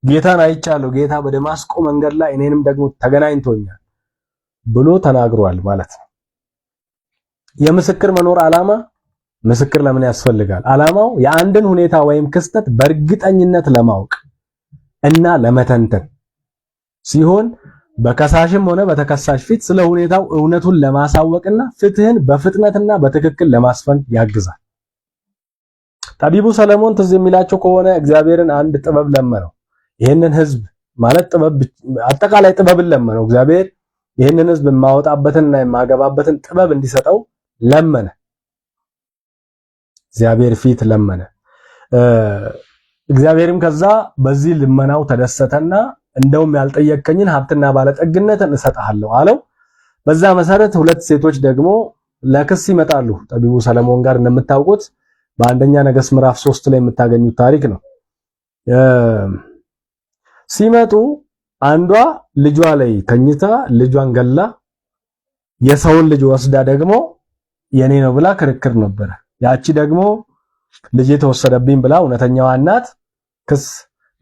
ጌታን አይቻለሁ፣ ጌታ በደማስቆ መንገድ ላይ እኔንም ደግሞ ተገናኝቶኛል ብሎ ተናግሯል ማለት ነው። የምስክር መኖር ዓላማ ምስክር ለምን ያስፈልጋል? ዓላማው የአንድን ሁኔታ ወይም ክስተት በእርግጠኝነት ለማወቅ እና ለመተንተን ሲሆን በከሳሽም ሆነ በተከሳሽ ፊት ስለ ሁኔታው እውነቱን ለማሳወቅና ፍትህን በፍጥነትና በትክክል ለማስፈን ያግዛል። ጠቢቡ ሰለሞን ትዝ የሚላቸው ከሆነ እግዚአብሔርን አንድ ጥበብ ለመነው። ይህንን ህዝብ ማለት አጠቃላይ ጥበብን ለመነው። እግዚአብሔር ይህንን ህዝብ የማወጣበትንና የማገባበትን ጥበብ እንዲሰጠው ለመነ። እግዚአብሔር ፊት ለመነ። እግዚአብሔርም ከዛ በዚህ ልመናው ተደሰተና እንደውም ያልጠየቀኝን ሀብትና ባለጠግነትን እሰጥሃለሁ አለው። በዛ መሰረት 2 ሴቶች ደግሞ ለክስ ይመጣሉ ጠቢቡ ሰለሞን ጋር። እንደምታውቁት በአንደኛ ነገሥት ምዕራፍ 3 ላይ የምታገኙት ታሪክ ነው። ሲመጡ አንዷ ልጇ ላይ ተኝታ ልጇን ገላ የሰውን ልጅ ወስዳ ደግሞ የኔ ነው ብላ ክርክር ነበረ። ያቺ ደግሞ ልጅ ተወሰደብኝ ብላ እውነተኛዋ እናት ክስ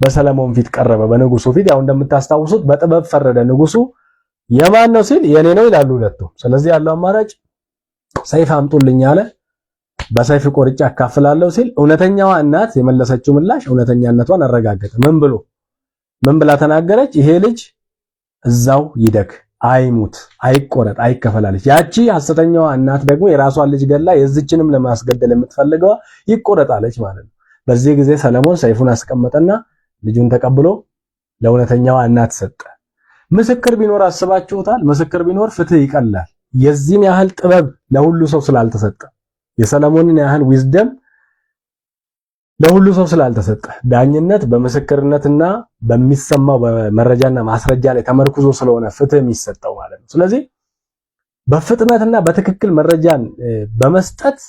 በሰለሞን ፊት ቀረበ፣ በንጉሱ ፊት። ያው እንደምታስታውሱት በጥበብ ፈረደ ንጉሱ። የማን ነው ሲል የኔ ነው ይላሉ ሁለቱም። ስለዚህ ያለው አማራጭ ሰይፍ አምጡልኝ አለ። በሰይፍ ቆርጬ አካፍላለሁ ሲል እውነተኛዋ እናት የመለሰችው ምላሽ እውነተኛነቷን አረጋገጠ። ምን ብላ ተናገረች? ይሄ ልጅ እዛው ይደግ፣ አይሙት፣ አይቆረጥ፣ አይከፈላለች። ያቺ ሐሰተኛዋ እናት ደግሞ የራሷን ልጅ ገላ የዚችንም ለማስገደል የምትፈልገው ይቆረጣለች ማለት ነው። በዚህ ጊዜ ሰለሞን ሰይፉን አስቀመጠና ልጁን ተቀብሎ ለእውነተኛዋ እናት ሰጠ። ምስክር ቢኖር አስባችሁታል? ምስክር ቢኖር ፍትህ ይቀላል። የዚህን ያህል ጥበብ ለሁሉ ሰው ስላልተሰጠ፣ የሰለሞንን ያህል ዊዝደም ለሁሉ ሰው ስላልተሰጠ፣ ዳኝነት በምስክርነትና በሚሰማው በመረጃና ማስረጃ ላይ ተመርኩዞ ስለሆነ ፍትህ የሚሰጠው ማለት ነው። ስለዚህ በፍጥነትና በትክክል መረጃን በመስጠት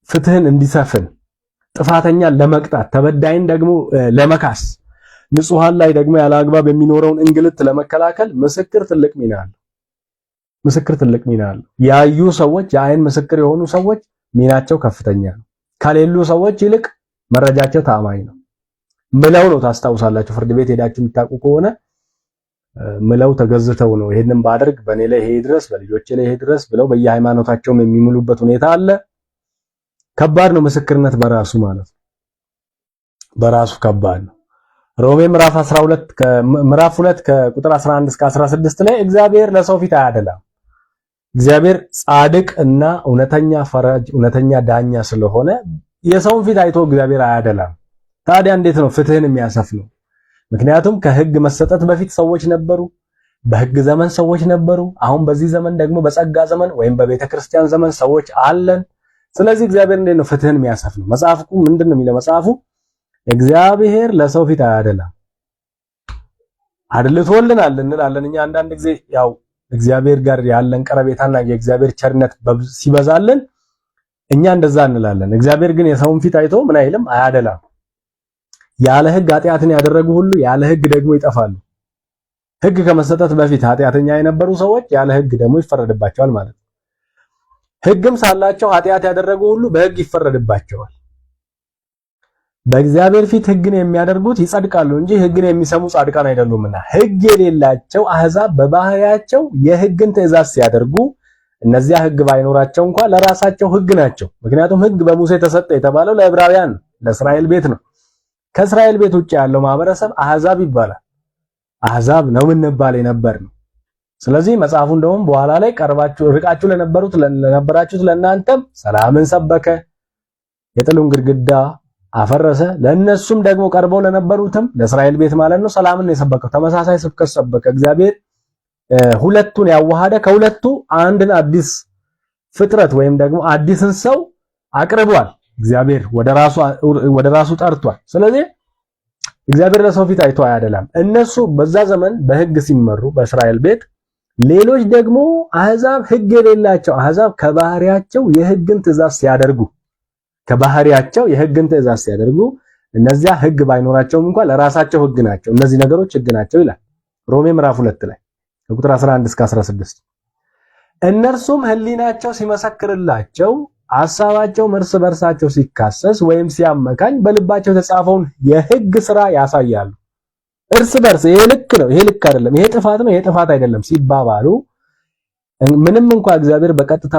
ፍትህን እንዲሰፍን፣ ጥፋተኛን ለመቅጣት፣ ተበዳይን ደግሞ ለመካስ፣ ንጹሃን ላይ ደግሞ ያለ አግባብ የሚኖረውን እንግልት ለመከላከል ምስክር ትልቅ ሚና አለው። ምስክር ትልቅ ሚና አለው። ያዩ ሰዎች የአይን ምስክር የሆኑ ሰዎች ሚናቸው ከፍተኛ ነው። ከሌሉ ሰዎች ይልቅ መረጃቸው ታማኝ ነው። ምለው ነው ታስታውሳላችሁ። ፍርድ ቤት ሄዳችሁ የምታውቁ ከሆነ ምለው ተገዝተው ነው ይሄንን ባደርግ በኔ ላይ ይሄ ድረስ በልጆቼ ላይ ይሄ ድረስ ብለው በየሃይማኖታቸውም የሚምሉበት ሁኔታ አለ። ከባድ ነው ምስክርነት በራሱ ማለት ነው። በራሱ ከባድ ነው። ሮሜ ምዕራፍ 2 ከቁጥር 11 እስከ 16 ላይ እግዚአብሔር ለሰው ፊት አያደላም። እግዚአብሔር ጻድቅ እና እውነተኛ ፈራጅ እውነተኛ ዳኛ ስለሆነ የሰውን ፊት አይቶ እግዚአብሔር አያደላም። ታዲያ እንዴት ነው ፍትህን የሚያሰፍነው? ምክንያቱም ከህግ መሰጠት በፊት ሰዎች ነበሩ፣ በህግ ዘመን ሰዎች ነበሩ። አሁን በዚህ ዘመን ደግሞ በጸጋ ዘመን ወይም በቤተ ክርስቲያን ዘመን ሰዎች አለን። ስለዚህ እግዚአብሔር እንዴት ነው ፍትህን የሚያሰፍነው? መጽሐፉ ምንድነው የሚለው? መጽሐፉ እግዚአብሔር ለሰው ፊት አያደላም። አድልቶልናል እንላለን እኛ አንዳንድ ጊዜ ያው እግዚአብሔር ጋር ያለን ቀረቤታና የእግዚአብሔር ቸርነት ሲበዛልን እኛ እንደዛ እንላለን። እግዚአብሔር ግን የሰውን ፊት አይቶ ምን አይልም፣ አያደላም። ያለ ህግ ኃጢአትን ያደረጉ ሁሉ ያለ ህግ ደግሞ ይጠፋሉ። ህግ ከመሰጠት በፊት ኃጢአተኛ የነበሩ ሰዎች ያለ ህግ ደግሞ ይፈረድባቸዋል ማለት ነው። ህግም ሳላቸው ኃጢአት ያደረጉ ሁሉ በህግ ይፈረድባቸዋል። በእግዚአብሔር ፊት ህግን የሚያደርጉት ይጸድቃሉ እንጂ ህግን የሚሰሙ ጻድቃን አይደሉምና። ህግ የሌላቸው አህዛብ በባህሪያቸው የህግን ትእዛዝ ሲያደርጉ እነዚያ ህግ ባይኖራቸው እንኳን ለራሳቸው ህግ ናቸው። ምክንያቱም ህግ በሙሴ ተሰጠ የተባለው ለዕብራውያን ለእስራኤል ቤት ነው። ከእስራኤል ቤት ውጭ ያለው ማህበረሰብ አህዛብ ይባላል። አህዛብ ነው የምንባል የነበር ነው። ስለዚህ መጽሐፉ እንደውም በኋላ ላይ ርቃችሁ ለነበራችሁት ለእናንተም ሰላምን ሰበከ፣ የጥሉን ግድግዳ አፈረሰ፣ ለእነሱም ደግሞ ቀርበው ለነበሩትም ለእስራኤል ቤት ማለት ነው ሰላምን ነው የሰበከው። ተመሳሳይ ስብከት ሰበከ። እግዚአብሔር ሁለቱን ያዋሃደ ከሁለቱ አንድን አዲስ ፍጥረት ወይም ደግሞ አዲስን ሰው አቅርቧል። እግዚአብሔር ወደ ራሱ ጠርቷል። ስለዚህ እግዚአብሔር ለሰው ፊት አይቶ አያደላም። እነሱ በዛ ዘመን በህግ ሲመሩ በእስራኤል ቤት፣ ሌሎች ደግሞ አህዛብ ህግ የሌላቸው አህዛብ ከባህሪያቸው የህግን ትእዛዝ ሲያደርጉ እነዚያ ህግ ባይኖራቸውም እንኳን ለራሳቸው ህግ ናቸው። እነዚህ ነገሮች ህግ ናቸው ይላል ሮሜ ምዕራፍ 2 ላይ ከቁጥር 11 እስከ 16። እነርሱም ህሊናቸው ሲመሰክርላቸው ሐሳባቸው እርስ በርሳቸው ሲካሰስ ወይም ሲያመካኝ በልባቸው የተጻፈውን የህግ ሥራ ያሳያሉ። እርስ በርስ ይሄ ልክ ነው፣ ይሄ ልክ አይደለም፣ ይሄ ጥፋት ነው፣ ይሄ ጥፋት አይደለም ሲባባሉ ምንም እንኳን እግዚአብሔር በቀጥታ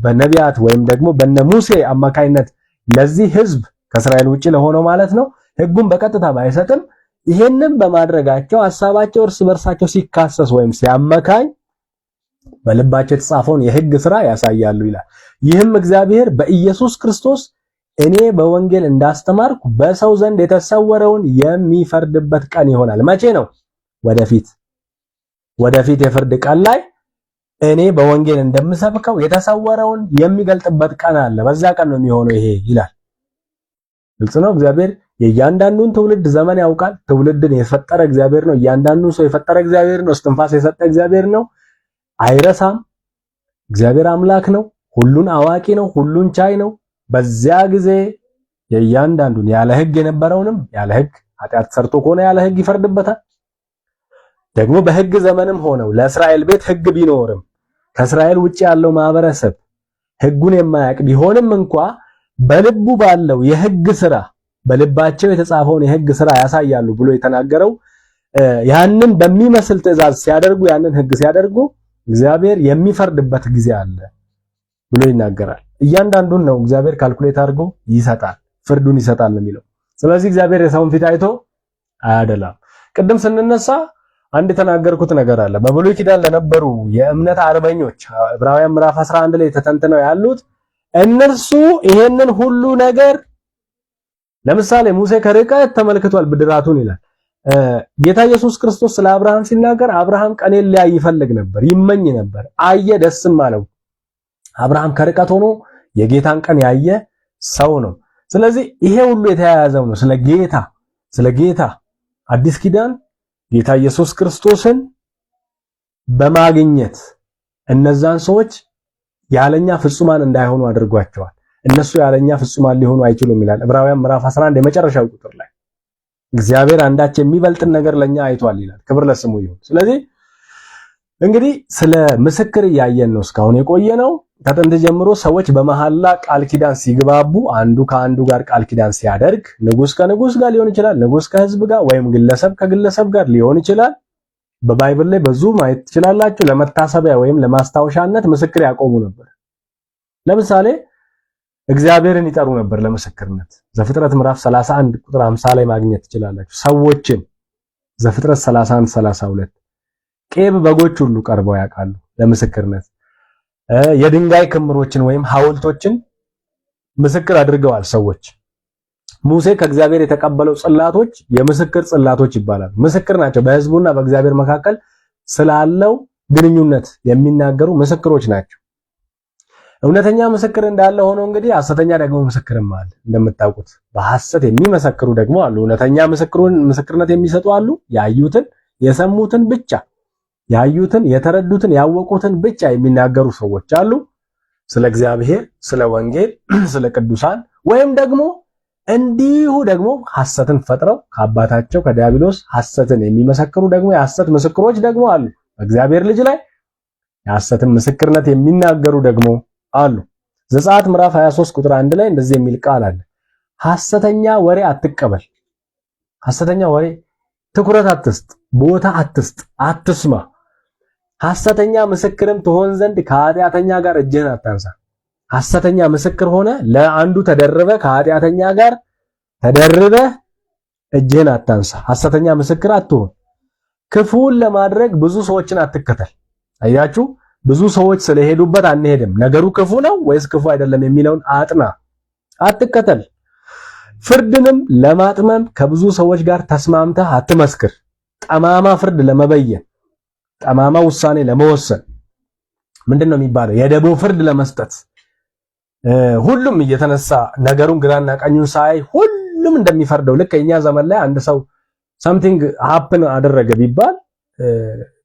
በነቢያት ወይም ደግሞ በነ ሙሴ አማካይነት ለዚህ ህዝብ ከእስራኤል ውጪ ለሆነው ማለት ነው ህጉን በቀጥታ ባይሰጥም ይሄንን በማድረጋቸው ሐሳባቸው እርስ በርሳቸው ሲካሰስ ወይም ሲያመካኝ በልባቸው የተጻፈውን የህግ ሥራ ያሳያሉ ይላል። ይህም እግዚአብሔር በኢየሱስ ክርስቶስ እኔ በወንጌል እንዳስተማርኩ በሰው ዘንድ የተሰወረውን የሚፈርድበት ቀን ይሆናል። መቼ ነው? ወደፊት የፍርድ ቀን ላይ እኔ በወንጌል እንደምሰብከው የተሰወረውን የሚገልጥበት ቀን አለ። በዛ ቀን ነው የሚሆነው ይሄ ይላል። ግልጽ ነው። እግዚአብሔር የእያንዳንዱን ትውልድ ዘመን ያውቃል። ትውልድን የፈጠረ እግዚአብሔር ነው። እያንዳንዱን ሰው የፈጠረ እግዚአብሔር ነው። እስትንፋስ የሰጠ እግዚአብሔር ነው። አይረሳም። እግዚአብሔር አምላክ ነው። ሁሉን አዋቂ ነው። ሁሉን ቻይ ነው። በዚያ ጊዜ የእያንዳንዱን ያለ ህግ የነበረውንም ያለ ህግ ኃጢአት ሰርቶ ከሆነ ያለ ህግ ይፈርድበታል። ደግሞ በህግ ዘመንም ሆነው ለእስራኤል ቤት ህግ ቢኖርም ከእስራኤል ውጪ ያለው ማህበረሰብ ህጉን የማያውቅ ቢሆንም እንኳ በልቡ ባለው የህግ ሥራ በልባቸው የተጻፈውን የህግ ሥራ ያሳያሉ ብሎ የተናገረው ያንን በሚመስል ትእዛዝ ሲያደርጉ ያንን ህግ ሲያደርጉ እግዚአብሔር የሚፈርድበት ጊዜ አለ ብሎ ይናገራል። እያንዳንዱን ነው እግዚአብሔር ካልኩሌት አድርጎ ይሰጣል፣ ፍርዱን ይሰጣል ነው የሚለው። ስለዚህ እግዚአብሔር የሰውን ፊት አይቶ አያደላም። ቅድም ስንነሳ አንድ የተናገርኩት ነገር አለ። በብሉይ ኪዳን ለነበሩ የእምነት አርበኞች ዕብራውያን ምዕራፍ 11 ላይ ተተንትነው ያሉት እነርሱ ይሄንን ሁሉ ነገር ለምሳሌ ሙሴ ከርቀት ተመልክቷል ብድራቱን ይላል። ጌታ ኢየሱስ ክርስቶስ ስለ አብርሃም ሲናገር አብርሃም ቀኔን ሊያይ ይፈልግ ነበር፣ ይመኝ ነበር፣ አየ፣ ደስም አለው። አብርሃም ከርቀት ሆኖ የጌታን ቀን ያየ ሰው ነው። ስለዚህ ይሄ ሁሉ የተያያዘው ነው። ስለ ጌታ አዲስ ኪዳን ጌታ ኢየሱስ ክርስቶስን በማግኘት እነዛን ሰዎች ያለኛ ፍጹማን እንዳይሆኑ አድርጓቸዋል። እነሱ ያለኛ ፍጹማን ሊሆኑ አይችሉም ይላል ዕብራውያን ምዕራፍ 11 የመጨረሻው ቁጥር ላይ እግዚአብሔር አንዳች የሚበልጥን ነገር ለኛ አይቷል ይላል። ክብር ለስሙ ይሁን። ስለዚህ እንግዲህ ስለ ምስክር እያየን ነው እስካሁን የቆየነው። ከጥንት ጀምሮ ሰዎች በመሐላ ቃል ኪዳን ሲግባቡ አንዱ ከአንዱ ጋር ቃል ኪዳን ሲያደርግ ንጉስ ከንጉስ ጋር ሊሆን ይችላል፣ ንጉስ ከህዝብ ጋር ወይም ግለሰብ ከግለሰብ ጋር ሊሆን ይችላል። በባይብል ላይ ብዙ ማየት ትችላላችሁ። ለመታሰቢያ ወይም ለማስታወሻነት ምስክር ያቆሙ ነበር። ለምሳሌ እግዚአብሔርን ይጠሩ ነበር ለምስክርነት። ዘፍጥረት ምዕራፍ 31 ቁጥር 50 ላይ ማግኘት ትችላላችሁ። ሰዎችን ዘፍጥረት 31 32 ቄብ በጎች ሁሉ ቀርበው ያውቃሉ ለምስክርነት። የድንጋይ ክምሮችን ወይም ሐውልቶችን ምስክር አድርገዋል ሰዎች። ሙሴ ከእግዚአብሔር የተቀበለው ጽላቶች የምስክር ጽላቶች ይባላሉ። ምስክር ናቸው። በህዝቡና በእግዚአብሔር መካከል ስላለው ግንኙነት የሚናገሩ ምስክሮች ናቸው። እውነተኛ ምስክር እንዳለ ሆኖ እንግዲህ ሐሰተኛ ደግሞ ምስክርም አለ። እንደምታውቁት በሐሰት የሚመሰክሩ ደግሞ አሉ። እውነተኛ ምስክርነት የሚሰጡ አሉ። ያዩትን የሰሙትን ብቻ ያዩትን የተረዱትን ያወቁትን ብቻ የሚናገሩ ሰዎች አሉ። ስለ እግዚአብሔር፣ ስለ ወንጌል፣ ስለ ቅዱሳን ወይም ደግሞ እንዲሁ ደግሞ ሐሰትን ፈጥረው ከአባታቸው ከዲያብሎስ ሐሰትን የሚመሰክሩ ደግሞ የሐሰት ምስክሮች ደግሞ አሉ። በእግዚአብሔር ልጅ ላይ የሐሰትን ምስክርነት የሚናገሩ ደግሞ አሉ። ዘጸአት ምዕራፍ 23 ቁጥር 1 ላይ እንደዚህ የሚል ቃል አለ። ሐሰተኛ ወሬ አትቀበል። ሐሰተኛ ወሬ ትኩረት አትስጥ፣ ቦታ አትስጥ፣ አትስማ። ሐሰተኛ ምስክርም ትሆን ዘንድ ከኃጢአተኛ ጋር እጅህን አታንሳ። ሐሰተኛ ምስክር ሆነ ለአንዱ ተደርበ ከኃጢአተኛ ጋር ተደርበ እጅህን አታንሳ። ሐሰተኛ ምስክር አትሆን። ክፉን ለማድረግ ብዙ ሰዎችን አትከተል። አያችሁ፣ ብዙ ሰዎች ስለሄዱበት አንሄድም። ነገሩ ክፉ ነው ወይስ ክፉ አይደለም የሚለውን አጥና፣ አትከተል። ፍርድንም ለማጥመም ከብዙ ሰዎች ጋር ተስማምተህ አትመስክር። ጠማማ ፍርድ ለመበየን፣ ጠማማ ውሳኔ ለመወሰን፣ ምንድነው የሚባለው? የደቦ ፍርድ ለመስጠት ሁሉም እየተነሳ ነገሩን ግራና ቀኙን ሳይ ሁሉም እንደሚፈርደው ልክ የኛ ዘመን ላይ አንድ ሰው something happen አደረገ ቢባል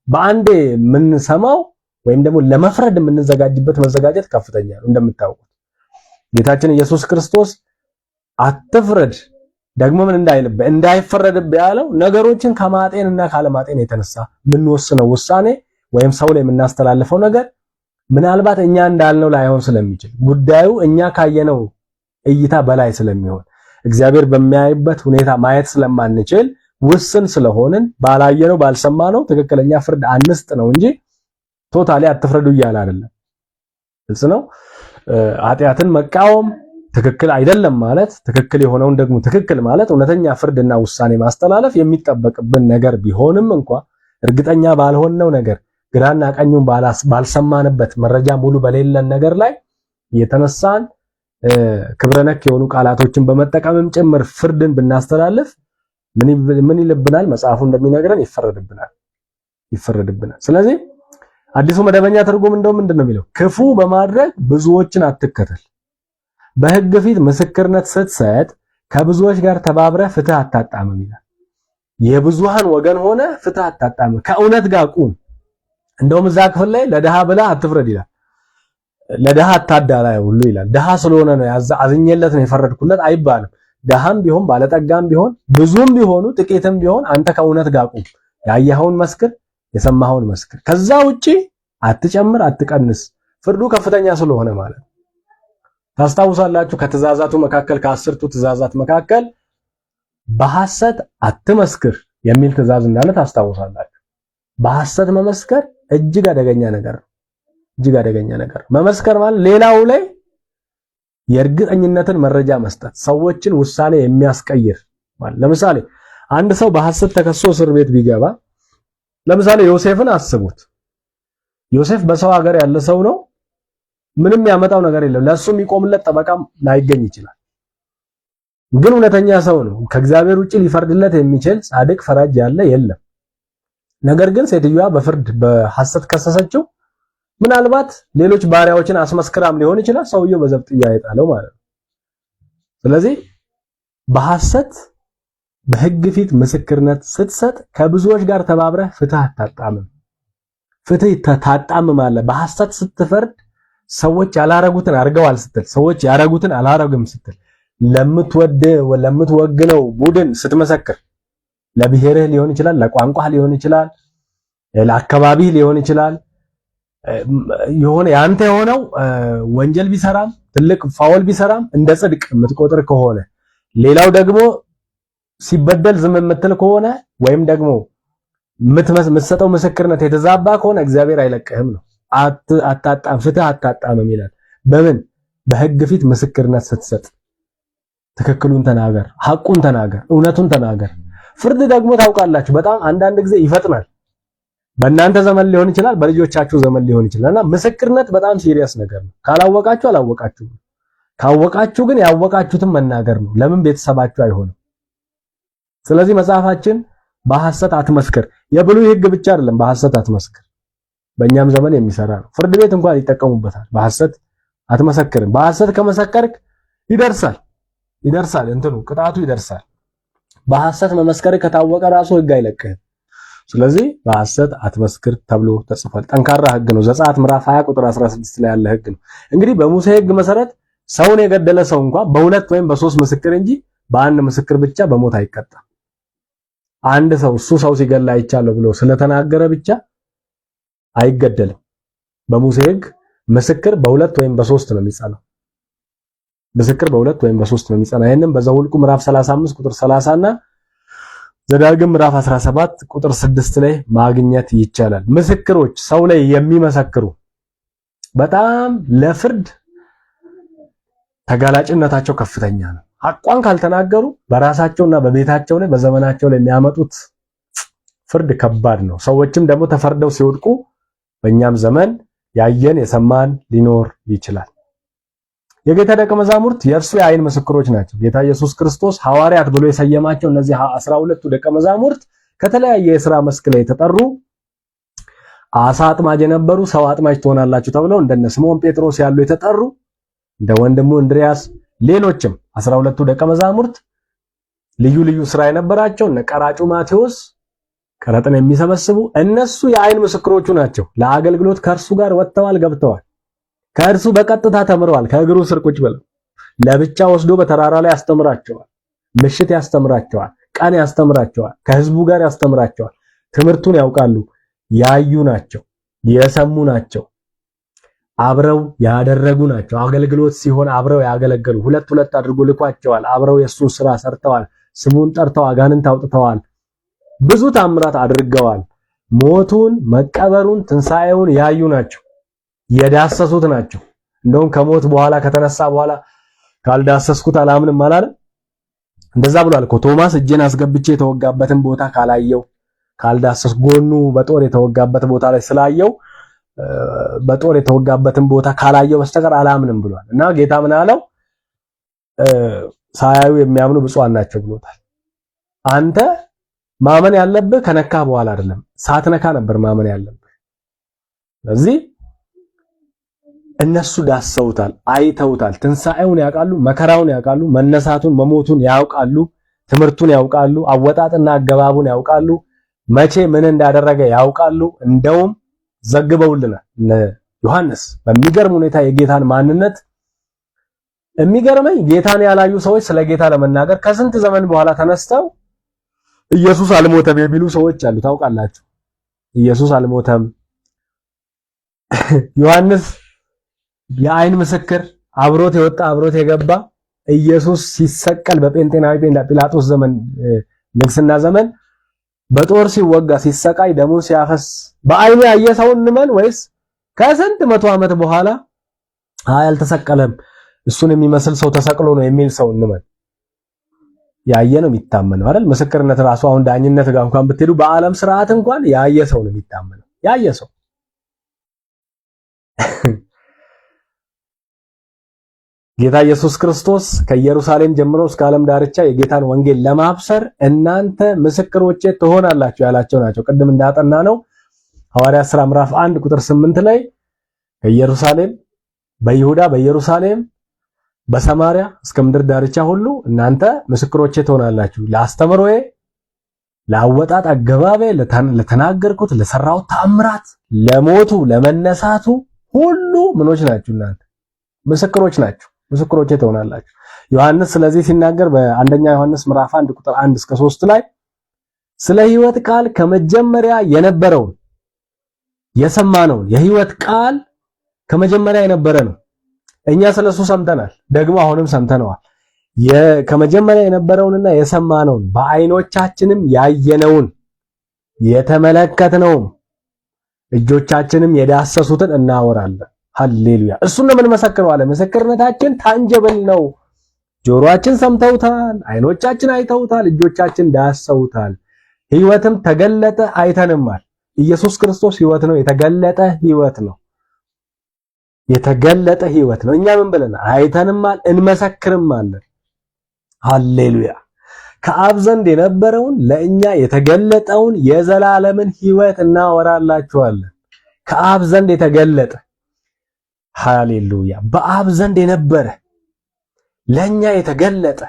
በአንዴ የምንሰማው ወይም ደግሞ ለመፍረድ የምንዘጋጅበት መዘጋጀት ከፍተኛ ነው። እንደምታውቁት ጌታችን ኢየሱስ ክርስቶስ አትፍረድ ደግሞ ምን እንዳይፈረድብህ ያለው ነገሮችን ከማጤንና ካለማጤን የተነሳ የምንወስነው ውሳኔ ወይም ሰው ላይ የምናስተላልፈው ነገር ምናልባት እኛ እንዳልነው ላይሆን ስለሚችል ጉዳዩ እኛ ካየነው እይታ በላይ ስለሚሆን እግዚአብሔር በሚያይበት ሁኔታ ማየት ስለማንችል ውስን ስለሆንን ባላየነው ባልሰማነው ትክክለኛ ፍርድ አንስጥ ነው እንጂ ቶታሊ አትፍረዱ እያለ አይደለም። ግልጽ ነው። ኃጢአትን መቃወም ትክክል አይደለም ማለት፣ ትክክል የሆነውን ደግሞ ትክክል ማለት እውነተኛ ፍርድና ውሳኔ ማስተላለፍ የሚጠበቅብን ነገር ቢሆንም እንኳን እርግጠኛ ባልሆነው ነገር ግራና ቀኙን ባልሰማንበት መረጃ ሙሉ በሌለን ነገር ላይ የተነሳን ክብረነክ የሆኑ ቃላቶችን በመጠቀምም ጭምር ፍርድን ብናስተላልፍ ምን ይልብናል? መጽሐፉ እንደሚነግረን ይፈረድብናል። ስለዚህ አዲሱ መደበኛ ትርጉም ምንድነው የሚለው? ክፉ በማድረግ ብዙዎችን አትከተል። በሕግ ፊት ምስክርነት ስትሰጥ ከብዙዎች ጋር ተባብረህ ፍትህ አታጣምም ይላል። የብዙሃን ወገን ሆነ ፍትህ አታጣምም፣ ከእውነት ጋር ቁም። እንደውም እዛ ክፍል ላይ ለድሃ ብለህ አትፍረድ ይላል። ለድሃ አታዳላ ሁሉ ይላል። ድሃ ስለሆነ ነው አዝኜለት ነው የፈረድኩለት አይባልም። ድሃም ቢሆን ባለጠጋም ቢሆን ብዙም ቢሆኑ ጥቂትም ቢሆን አንተ ከእውነት ጋር ቁም። ያየኸውን መስክር፣ የሰማኸውን መስክር። ከዛ ውጪ አትጨምር፣ አትቀንስ። ፍርዱ ከፍተኛ ስለሆነ ማለት ታስታውሳላችሁ። ከትእዛዛቱ መካከል ከ10ቱ ትእዛዛት መካከል በሐሰት አትመስክር የሚል ትእዛዝ እንዳለ ታስታውሳላችሁ። በሐሰት መመስከር እጅግ አደገኛ ነገር ነው። እጅግ አደገኛ ነገር መመስከር ማለት ሌላው ላይ የእርግጠኝነትን መረጃ መስጠት፣ ሰዎችን ውሳኔ የሚያስቀይር ማለት። ለምሳሌ አንድ ሰው በሐሰት ተከሶ እስር ቤት ቢገባ፣ ለምሳሌ ዮሴፍን አስቡት። ዮሴፍ በሰው ሀገር ያለ ሰው ነው። ምንም ያመጣው ነገር የለም። ለሱ የሚቆምለት ጠበቃም ላይገኝ ይችላል። ግን እውነተኛ ሰው ነው። ከእግዚአብሔር ውጪ ሊፈርድለት የሚችል ጻድቅ ፈራጅ ያለ የለም። ነገር ግን ሴትዮዋ በሐሰት ከሰሰችው። ምናልባት ሌሎች ባሪያዎችን አስመስክራም ሊሆን ይችላል። ሰውየው በዘብጥያ የጣለው ማለት ነው። ስለዚህ በሐሰት በሕግ ፊት ምስክርነት ስትሰጥ ከብዙዎች ጋር ተባብረህ ፍትህ አታጣምም። ፍትህ ታጣምማለህ። በሐሰት ስትፈርድ ሰዎች ያላረጉትን አርገዋል ስትል፣ ሰዎች ያረጉትን አላረጉም ስትል፣ ለምትወግነው ቡድን ስትመሰክር፣ ለብሔርህ ሊሆን ይችላል፣ ለቋንቋህ ሊሆን ይችላል፣ ለአካባቢ ሊሆን ይችላል። የሆነ ያንተ የሆነው ወንጀል ቢሰራም ትልቅ ፋውል ቢሰራም እንደ ጽድቅ የምትቆጥር ከሆነ ሌላው ደግሞ ሲበደል ዝም የምትል ከሆነ ወይም ደግሞ የምትሰጠው ምስክርነት የተዛባ ከሆነ እግዚአብሔር አይለቅህም ነው። አታጣም ፍትህ አታጣምም ይላል። በምን በህግ ፊት ምስክርነት ስትሰጥ ትክክሉን ተናገር፣ ሐቁን ተናገር፣ እውነቱን ተናገር። ፍርድ ደግሞ ታውቃላችሁ በጣም አንዳንድ ጊዜ ይፈጥናል። በእናንተ ዘመን ሊሆን ይችላል፣ በልጆቻችሁ ዘመን ሊሆን ይችላል። እና ምስክርነት በጣም ሲሪየስ ነገር ነው። ካላወቃችሁ አላወቃችሁም፣ ካወቃችሁ ግን ያወቃችሁትን መናገር ነው። ለምን ቤተሰባችሁ አይሆንም? ስለዚህ መጽሐፋችን በሐሰት አትመስክር፣ የብሉይ ህግ ብቻ አይደለም በሐሰት አትመስክር፣ በእኛም ዘመን የሚሰራ ነው። ፍርድ ቤት እንኳን ይጠቀሙበታል። በሐሰት አትመሰክርም። በሐሰት ከመሰከርክ ይደርሳል እንትኑ ቅጣቱ ይደርሳል። በሐሰት መመስከር ከታወቀ ራሱ ህግ አይለቅህም። ስለዚህ በሐሰት አትመስክር ተብሎ ተጽፏል። ጠንካራ ህግ ነው። ዘጸአት ምዕራፍ 20 ቁጥር 16 ላይ ያለ ህግ ነው። እንግዲህ በሙሴ ህግ መሰረት ሰውን የገደለ ሰው እንኳን በሁለት ወይም በሶስት ምስክር እንጂ በአንድ ምስክር ብቻ በሞት አይቀጣም። አንድ ሰው እሱ ሰው ሲገላ አይቻለሁ ብሎ ስለተናገረ ብቻ አይገደልም። በሙሴ ህግ ምስክር በሁለት ወይም በሶስት ነው የሚጸናው። ምስክር በሁለት ወይም በሶስት ነው የሚጸናው። ይሄንን በዘኍልቍ ምዕራፍ 35 ቁጥር 30 እና ዘዳግም ምዕራፍ 17 ቁጥር 6 ላይ ማግኘት ይቻላል። ምስክሮች ሰው ላይ የሚመሰክሩ በጣም ለፍርድ ተጋላጭነታቸው ከፍተኛ ነው። ሐቋን ካልተናገሩ በራሳቸውና በቤታቸው ላይ በዘመናቸው ላይ የሚያመጡት ፍርድ ከባድ ነው። ሰዎችም ደግሞ ተፈርደው ሲወድቁ በእኛም ዘመን ያየን የሰማን ሊኖር ይችላል። የጌታ ደቀ መዛሙርት የእርሱ የዓይን ምስክሮች ናቸው። ጌታ ኢየሱስ ክርስቶስ ሐዋርያት ብሎ የሰየማቸው እነዚህ 12ቱ ደቀ መዛሙርት ከተለያየ የሥራ መስክ ላይ የተጠሩ አሳ አጥማጅ የነበሩ ሰው አጥማጅ ትሆናላችሁ ተብለው እንደነ ስምዖን ጴጥሮስ ያሉ የተጠሩ እንደ ወንድሙ እንድሪያስ ሌሎችም 12ቱ ደቀ መዛሙርት ልዩ ልዩ ሥራ የነበራቸው እነ ቀራጩ ማቴዎስ ቀረጥን የሚሰበስቡ እነሱ የዓይን ምስክሮቹ ናቸው። ለአገልግሎት ከእርሱ ጋር ወጥተዋል፣ ገብተዋል። ከእርሱ በቀጥታ ተምረዋል። ከእግሩ ስር ቁጭ ብለው ለብቻ ወስዶ በተራራ ላይ ያስተምራቸዋል። ምሽት ያስተምራቸዋል፣ ቀን ያስተምራቸዋል፣ ከህዝቡ ጋር ያስተምራቸዋል። ትምህርቱን ያውቃሉ። ያዩ ናቸው፣ የሰሙ ናቸው፣ አብረው ያደረጉ ናቸው። አገልግሎት ሲሆን አብረው ያገለገሉ፣ ሁለት አድርጎ ልኳቸዋል። አብረው የሱን ስራ ሰርተዋል። ስሙን ጠርተው አጋንንት አውጥተዋል። ብዙ ታምራት አድርገዋል። ሞቱን፣ መቀበሩን፣ ትንሣኤውን ያዩ ናቸው። የዳሰሱት ናቸው። እንደውም ከሞት በኋላ ከተነሳ በኋላ ካልዳሰስኩት አላምንም አላለም? እንደዛ ብሏል እኮ ቶማስ። እጄን አስገብቼ የተወጋበትን ቦታ ካላየው ካልዳሰስ ጎኑ በጦር የተወጋበት ቦታ ላይ ስላየው በጦር የተወጋበትን ቦታ ካላየው በስተቀር አላምንም ብሏል። እና ጌታ ምን አለው? ሳያዩ የሚያምኑ ብፁዓን ናቸው ብሎታል። አንተ ማመን ያለብህ ከነካ በኋላ አይደለም፣ ሳትነካ ነበር ማመን ያለብህ። ስለዚህ እነሱ ዳሰውታል፣ አይተውታል። ትንሣኤውን ያውቃሉ፣ መከራውን ያውቃሉ፣ መነሳቱን መሞቱን ያውቃሉ፣ ትምህርቱን ያውቃሉ፣ አወጣጥና አገባቡን ያውቃሉ፣ መቼ ምን እንዳደረገ ያውቃሉ። እንደውም ዘግበውልናል እነ ዮሐንስ በሚገርም ሁኔታ የጌታን ማንነት። የሚገርመኝ ጌታን ያላዩ ሰዎች ስለ ጌታ ለመናገር ከስንት ዘመን በኋላ ተነስተው ኢየሱስ አልሞተም የሚሉ ሰዎች አሉ። ታውቃላችሁ፣ ኢየሱስ አልሞተም። ዮሐንስ የዓይን ምስክር አብሮት የወጣ አብሮት የገባ ኢየሱስ ሲሰቀል በጴንጤናዊ ጲላጦስ ዘመን ንግስና ዘመን በጦር ሲወጋ ሲሰቃይ ደሙን ሲያፈስ በዓይኑ ያየ ሰው እንመን ወይስ ከስንት መቶ ዓመት በኋላ አልተሰቀለም እሱን የሚመስል ሰው ተሰቅሎ ነው የሚል ሰው እንመን? ያየ ነው የሚታመነው አይደል? ምስክርነት ራሱ አሁን ዳኝነት ጋር እንኳን ብትሄዱ በዓለም ስርዓት እንኳን ያየ ሰው ነው የሚታመነው። ያየ ሰው ጌታ ኢየሱስ ክርስቶስ ከኢየሩሳሌም ጀምሮ እስከ ዓለም ዳርቻ የጌታን ወንጌል ለማብሰር እናንተ ምስክሮቼ ትሆናላችሁ ያላቸው ናቸው። ቅድም እንዳጠና ነው ሐዋርያት ሥራ ምዕራፍ 1 ቁጥር 8 ላይ ከኢየሩሳሌም በይሁዳ በኢየሩሳሌም በሰማሪያ እስከ ምድር ዳርቻ ሁሉ እናንተ ምስክሮቼ ትሆናላችሁ፣ ለአስተምሮዬ፣ ለአወጣጥ አገባቤ፣ ለተናገርኩት፣ ለሰራው ተአምራት፣ ለሞቱ፣ ለመነሳቱ ሁሉ ምኖች ናችሁ፣ እናንተ ምስክሮች ናችሁ፣ ምስክሮቼ ትሆናላችሁ። ዮሐንስ ስለዚህ ሲናገር በአንደኛ ዮሐንስ ምዕራፍ 1 ቁጥር 1 እስከ 3 ላይ ስለ ሕይወት ቃል ከመጀመሪያ የነበረውን የሰማነውን የህይወት ቃል ከመጀመሪያ የነበረ ነው። እኛ ስለሱ ሰምተናል፣ ደግሞ አሁንም ሰምተነዋል። ከመጀመሪያ የነበረውንና የሰማነውን በአይኖቻችንም ያየነውን የተመለከትነውን እጆቻችንም የዳሰሱትን እናወራለን። ሃሌሉያ! እሱን ነው የምንመሰክረው አለ። ምስክርነታችን ታንጀብል ነው። ጆሮአችን ሰምተውታል፣ አይኖቻችን አይተውታል፣ እጆቻችን ዳሰውታል። ህይወትም ተገለጠ፣ አይተንማል። ኢየሱስ ክርስቶስ ህይወት ነው፣ የተገለጠ ህይወት ነው። የተገለጠ ህይወት ነው። እኛ ምን ብለናል? አይተንማል፣ እንመሰክርማለን። ሃሌሉያ! ከአብ ዘንድ የነበረውን ለእኛ የተገለጠውን የዘላለምን ህይወት እናወራላችኋለን። ከአብ ዘንድ የተገለጠ ሃሌሉያ! በአብ ዘንድ የነበረ ለኛ የተገለጠ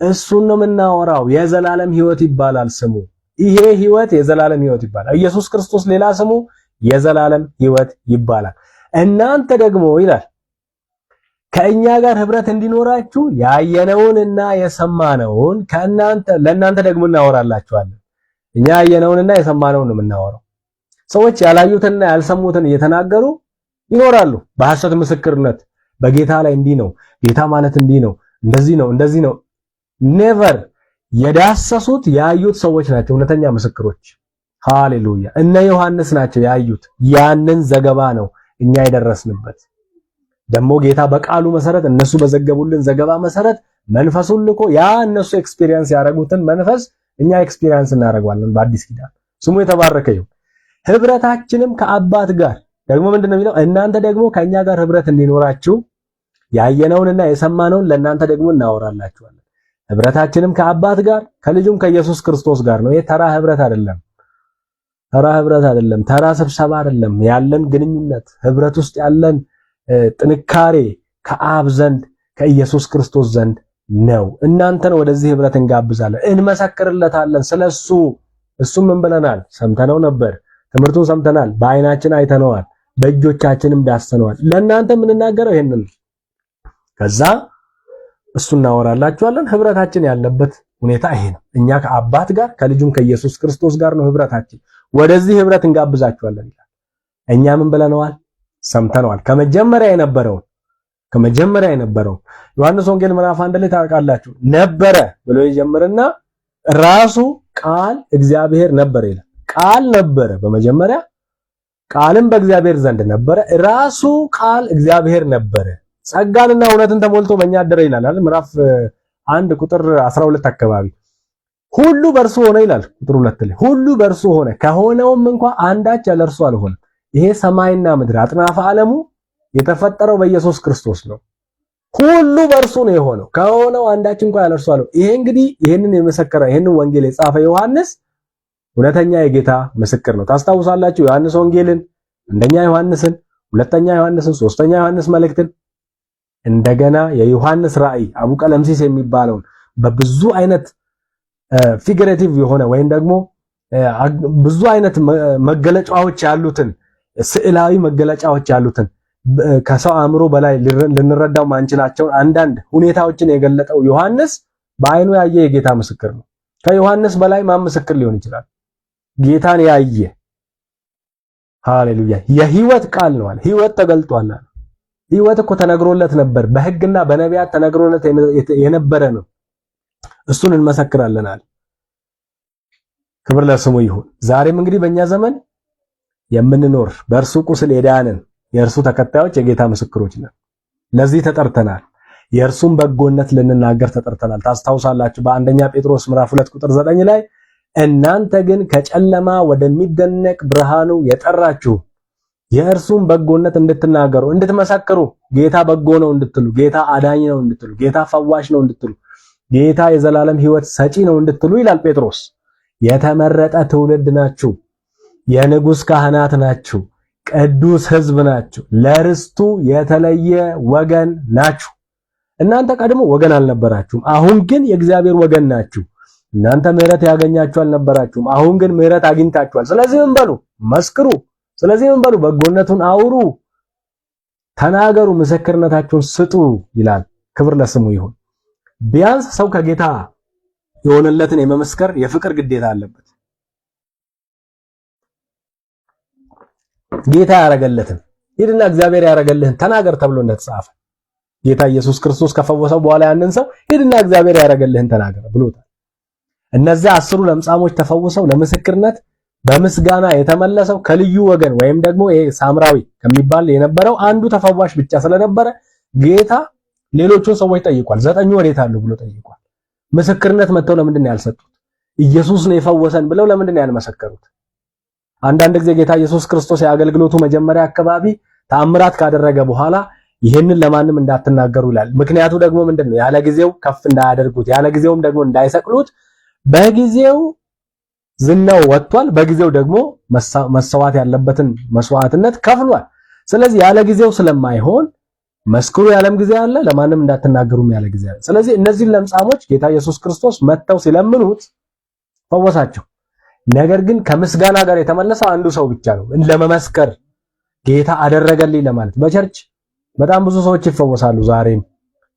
እሱን ነው የምናወራው። የዘላለም ህይወት ይባላል ስሙ። ይሄ ህይወት የዘላለም ህይወት ይባላል። ኢየሱስ ክርስቶስ ሌላ ስሙ የዘላለም ህይወት ይባላል። እናንተ ደግሞ ይላል ከእኛ ጋር ህብረት እንዲኖራችሁ ያየነውንና የሰማነውን ለእናንተ ደግሞ እናወራላችኋለን። እኛ ያየነውንና የሰማነውን ነው የምናወራው። ሰዎች ያላዩትንና ያልሰሙትን እየተናገሩ ይኖራሉ በሐሰት ምስክርነት። በጌታ ላይ እንዲህ ነው፣ ጌታ ማለት እንዲህ ነው፣ እንደዚህ ነው፣ እንደዚህ ነው። ኔቨር የዳሰሱት ያዩት ሰዎች ናቸው እውነተኛ ምስክሮች። ሃሌሉያ! እነ ዮሐንስ ናቸው ያዩት። ያንን ዘገባ ነው እኛ የደረስንበት። ደግሞ ጌታ በቃሉ መሰረት እነሱ በዘገቡልን ዘገባ መሰረት መንፈሱን ልኮ ያ እነሱ ኤክስፒሪየንስ ያደረጉትን መንፈስ እኛ ኤክስፒሪየንስ እናደርጋለን በአዲስ ኪዳን። ስሙ የተባረከ ይሁን። ህብረታችንም ከአባት ጋር ደግሞ ምንድነው የሚለው? እናንተ ደግሞ ከኛ ጋር ህብረት እንዲኖራችሁ ያየነውንና የሰማነውን ለእናንተ ደግሞ እናወራላችኋለን። ህብረታችንም ከአባት ጋር ከልጁም ከኢየሱስ ክርስቶስ ጋር ነው። ይሄ ተራ ህብረት አይደለም። ተራ ህብረት አይደለም። ተራ ስብሰባ አይደለም። ያለን ግንኙነት ህብረት ውስጥ ያለን ጥንካሬ ከአብ ዘንድ ከኢየሱስ ክርስቶስ ዘንድ ነው። እናንተን ወደዚህ ህብረት እንጋብዛለን፣ እንመሰክርለታለን ስለሱ። እሱም ምን ብለናል? ሰምተነው ነበር። ትምህርቱን ሰምተናል፣ በአይናችን አይተነዋል፣ በእጆቻችንም ዳሰነዋል። ለእናንተ የምንናገረው ይሄንን። ከዛ እሱ እናወራላችኋለን። ህብረታችን ያለበት ሁኔታ ይሄ ነው። እኛ ከአባት ጋር ከልጁም ከኢየሱስ ክርስቶስ ጋር ነው ህብረታችን። ወደዚህ ህብረት እንጋብዛችኋለን ይላል። እኛ ምን ብለነዋል? ሰምተነዋል። ከመጀመሪያ የነበረውን ዮሐንስ ወንጌል ምዕራፍ 1 ላይ ታውቃላችሁ። ነበረ ብሎ ይጀምርና ራሱ ቃል እግዚአብሔር ነበረ ይላል። ቃል ነበረ በመጀመሪያ፣ ቃልም በእግዚአብሔር ዘንድ ነበረ፣ ራሱ ቃል እግዚአብሔር ነበረ፣ ጸጋንና እውነትን ተሞልቶ በእኛ አደረ ይላል አይደል? ምዕራፍ 1 ቁጥር 12 አካባቢ ሁሉ በእርሱ ሆነ ይላል። ቁጥር 2 ላይ ሁሉ በእርሱ ሆነ፣ ከሆነውም እንኳን አንዳች ያለ እርሱ አልሆነም። ይሄ ሰማይና ምድር አጥናፈ ዓለሙ የተፈጠረው በኢየሱስ ክርስቶስ ነው። ሁሉ በእርሱ ነው የሆነው፣ ከሆነው አንዳች እንኳን ያለ እርሱ አልሆነም። ይሄ እንግዲህ ይሄንን የመሰከረ ይሄንን ወንጌል የጻፈ ዮሐንስ እውነተኛ የጌታ ምስክር ነው። ታስታውሳላችሁ ዮሐንስ ወንጌልን፣ አንደኛ ዮሐንስን፣ ሁለተኛ ዮሐንስን፣ ሶስተኛ ዮሐንስ መልእክትን፣ እንደገና የዮሐንስ ራእይ አቡቀለምሲስ የሚባለውን በብዙ አይነት ፊገሬቲቭ የሆነ ወይም ደግሞ ብዙ አይነት መገለጫዎች ያሉትን ስዕላዊ መገለጫዎች ያሉትን ከሰው አእምሮ በላይ ልንረዳው ማንችላቸውን አንዳንድ ሁኔታዎችን የገለጠው ዮሐንስ በአይኑ ያየ የጌታ ምስክር ነው። ከዮሐንስ በላይ ማን ምስክር ሊሆን ይችላል? ጌታን ያየ። ሃሌሉያ! የህይወት ቃል ነው አለ። ህይወት ተገልጧል አለ። ህይወት እኮ ተነግሮለት ነበር፣ በህግና በነቢያት ተነግሮለት የነበረ ነው። እሱን እንመሰክራለን አለ። ክብር ለስሙ ይሁን። ዛሬም እንግዲህ በእኛ ዘመን የምንኖር በእርሱ ቁስል የዳንን የእርሱ ተከታዮች የጌታ ምስክሮች ነን። ለዚህ ተጠርተናል። የእርሱን በጎነት ልንናገር ተጠርተናል። ታስታውሳላችሁ በአንደኛ ጴጥሮስ ምዕራፍ 2 ቁጥር 9 ላይ እናንተ ግን ከጨለማ ወደሚደነቅ ብርሃኑ የጠራችሁ የእርሱን በጎነት እንድትናገሩ እንድትመሰክሩ፣ ጌታ በጎ ነው እንድትሉ፣ ጌታ አዳኝ ነው እንድትሉ፣ ጌታ ፈዋሽ ነው እንድትሉ፣ ጌታ የዘላለም ህይወት ሰጪ ነው እንድትሉ ይላል ጴጥሮስ። የተመረጠ ትውልድ ናችሁ፣ የንጉስ ካህናት ናችሁ፣ ቅዱስ ህዝብ ናችሁ፣ ለርስቱ የተለየ ወገን ናችሁ። እናንተ ቀድሞ ወገን አልነበራችሁም፣ አሁን ግን የእግዚአብሔር ወገን ናችሁ። እናንተ ምህረት ያገኛችሁ አልነበራችሁም፣ አሁን ግን ምህረት አግኝታችኋል። ስለዚህ ምን በሉ? መስክሩ። ስለዚህ ምን በሉ? በጎነቱን አውሩ፣ ተናገሩ፣ ምስክርነታችሁን ስጡ ይላል። ክብር ለስሙ ይሁን። ቢያንስ ሰው ከጌታ የሆነለትን የመመስከር የፍቅር ግዴታ አለበት። ጌታ ያረገለትን ሂድና እግዚአብሔር ያረገልህን ተናገር ተብሎ እንደተጻፈ ጌታ ኢየሱስ ክርስቶስ ከፈወሰው በኋላ ያንን ሰው ሂድና እግዚአብሔር ያረገልህን ተናገር ብሎታል። እነዚያ 10 ለምጻሞች ተፈውሰው ለምስክርነት በምስጋና የተመለሰው ከልዩ ወገን ወይም ደግሞ ይሄ ሳምራዊ ከሚባል የነበረው አንዱ ተፈዋሽ ብቻ ስለነበረ ጌታ ሌሎቹን ሰዎች ጠይቋል። 9 ወዴት አሉ ብሎ ጠይቋል። ምስክርነት መጥተው ለምንድን ነው ያልሰጡት? ኢየሱስ ነው የፈወሰን ብለው ለምንድን ነው ያልመሰከሩት? አንዳንድ ጊዜ ጌታ ኢየሱስ ክርስቶስ የአገልግሎቱ መጀመሪያ አካባቢ ተአምራት ካደረገ በኋላ ይሄንን ለማንም እንዳትናገሩ ይላል። ምክንያቱ ደግሞ ምንድነው? ያለ ጊዜው ከፍ እንዳያደርጉት፣ ያለ ጊዜውም ደግሞ እንዳይሰቅሉት። በጊዜው ዝናው ወጥቷል፣ በጊዜው ደግሞ መሰዋት ያለበትን መስዋዕትነት ከፍሏል። ስለዚህ ያለ ጊዜው ስለማይሆን መስክሩ፣ ያለም ጊዜ አለ፣ ለማንም እንዳትናገሩም ያለ ጊዜ አለ። ስለዚህ እነዚህን ለምጻሞች ጌታ ኢየሱስ ክርስቶስ መጥተው ሲለምኑት ፈወሳቸው። ነገር ግን ከምስጋና ጋር የተመለሰው አንዱ ሰው ብቻ ነው፣ ለመመስከር ጌታ አደረገልኝ ለማለት። በቸርች በጣም ብዙ ሰዎች ይፈወሳሉ። ዛሬም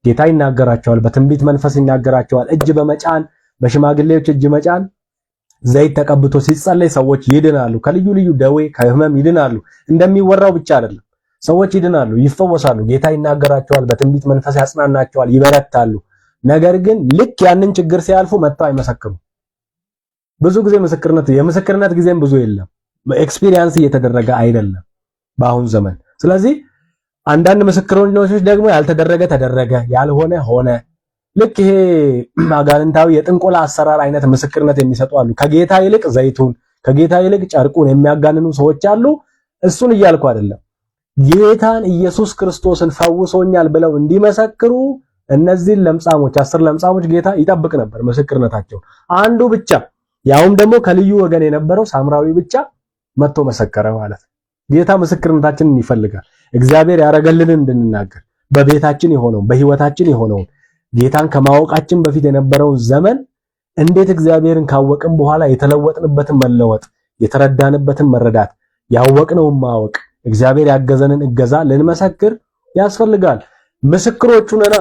ጌታ ይናገራቸዋል፣ በትንቢት መንፈስ ይናገራቸዋል። እጅ በመጫን በሽማግሌዎች እጅ መጫን፣ ዘይት ተቀብቶ ሲጸለይ ሰዎች ይድናሉ። ከልዩ ልዩ ደዌ ከህመም ይድናሉ። እንደሚወራው ብቻ አይደለም፣ ሰዎች ይድናሉ፣ ይፈወሳሉ። ጌታ ይናገራቸዋል፣ በትንቢት መንፈስ ያጽናናቸዋል፣ ይበረታሉ። ነገር ግን ልክ ያንን ችግር ሲያልፉ መጥተው አይመሰክሩም። ብዙ ጊዜ የምስክርነት ጊዜም ብዙ የለም፣ ኤክስፒሪየንስ እየተደረገ አይደለም በአሁን ዘመን። ስለዚህ አንዳንድ ምስክሮች ደግሞ ያልተደረገ ተደረገ፣ ያልሆነ ሆነ። ልክ ይሄ አጋንንታዊ የጥንቆላ አሰራር አይነት ምስክርነት የሚሰጡ አሉ። ከጌታ ይልቅ ዘይቱን፣ ከጌታ ይልቅ ጨርቁን የሚያጋንኑ ሰዎች አሉ። እሱን እያልኩ አይደለም። ጌታን ኢየሱስ ክርስቶስን ፈውሶኛል ብለው እንዲመሰክሩ እነዚህን ለምጻሞች 10 ለምጻሞች ጌታ ይጠብቅ ነበር ምስክርነታቸው። አንዱ ብቻ ያውም ደግሞ ከልዩ ወገን የነበረው ሳምራዊ ብቻ መጥቶ መሰከረ ማለት ነው። ጌታ ምስክርነታችንን ይፈልጋል። እግዚአብሔር ያረገልንን እንድንናገር በቤታችን የሆነው በህይወታችን የሆነው ጌታን ከማወቃችን በፊት የነበረውን ዘመን እንዴት እግዚአብሔርን ካወቅን በኋላ የተለወጥንበትን መለወጥ፣ የተረዳንበትን መረዳት፣ ያወቅነውን ማወቅ፣ እግዚአብሔር ያገዘንን እገዛ ልንመሰክር ያስፈልጋል። ምስክሮቹ ነና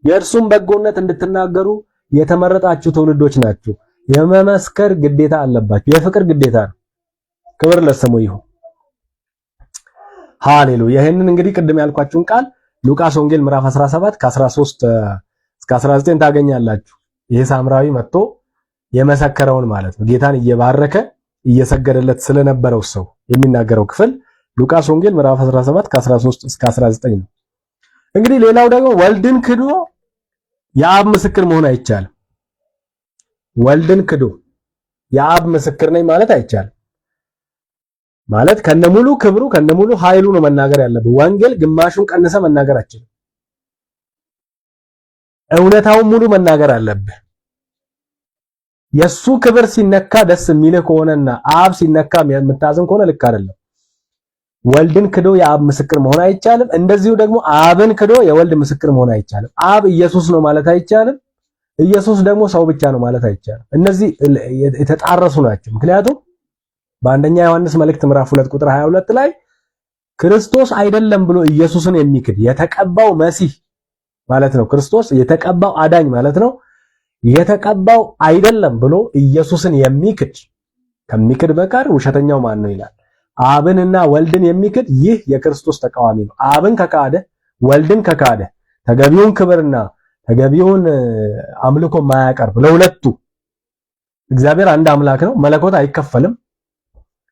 የእርሱን በጎነት እንድትናገሩ የተመረጣችሁ ትውልዶች ናችሁ። የመመስከር ግዴታ አለባችሁ። የፍቅር ግዴታ ነው። ክብር ለስሙ ይሁን። ሃሌሉያ። ይሄንን እንግዲህ ቅድም ያልኳችሁን ቃል ሉቃስ ወንጌል ምዕራፍ 17 ከ13 እስከ 19 ታገኛላችሁ። ይሄ ሳምራዊ መጥቶ የመሰከረውን ማለት ነው። ጌታን እየባረከ እየሰገደለት ስለነበረው ሰው የሚናገረው ክፍል ሉቃስ ወንጌል ምዕራፍ 17 ከ13 እስከ 19 ነው። እንግዲህ ሌላው ደግሞ ወልድን ክዶ የአብ ምስክር መሆን አይቻልም። ወልድን ክዶ የአብ ምስክር ነኝ ማለት አይቻልም። ማለት ከነሙሉ ክብሩ ከነሙሉ ኃይሉ ነው መናገር ያለብህ። ወንጌል ግማሹን ቀንሰ መናገር አትችልም። እውነታውን ሙሉ መናገር አለብህ። የሱ ክብር ሲነካ ደስ የሚልህ ከሆነና አብ ሲነካ የምታዝን ከሆነ ልክ አይደለም። ወልድን ክዶ የአብ ምስክር መሆን አይቻልም። እንደዚሁ ደግሞ አብን ክዶ የወልድ ምስክር መሆን አይቻልም። አብ ኢየሱስ ነው ማለት አይቻልም። ኢየሱስ ደግሞ ሰው ብቻ ነው ማለት አይቻልም። እነዚህ የተጣረሱ ናቸው። ምክንያቱም በአንደኛ ዮሐንስ መልእክት ምዕራፍ 2 ቁጥር 22 ላይ ክርስቶስ አይደለም ብሎ ኢየሱስን የሚክድ የተቀባው መሲህ ማለት ነው። ክርስቶስ የተቀባው አዳኝ ማለት ነው። የተቀባው አይደለም ብሎ ኢየሱስን የሚክድ ከሚክድ በቀር ውሸተኛው ማን ነው ይላል። አብንና ወልድን የሚክድ ይህ የክርስቶስ ተቃዋሚ ነው። አብን ከካደ ወልድን ከካደ ተገቢውን ክብርና ተገቢውን አምልኮ ማያቀርብ ለሁለቱ እግዚአብሔር አንድ አምላክ ነው። መለኮት አይከፈልም።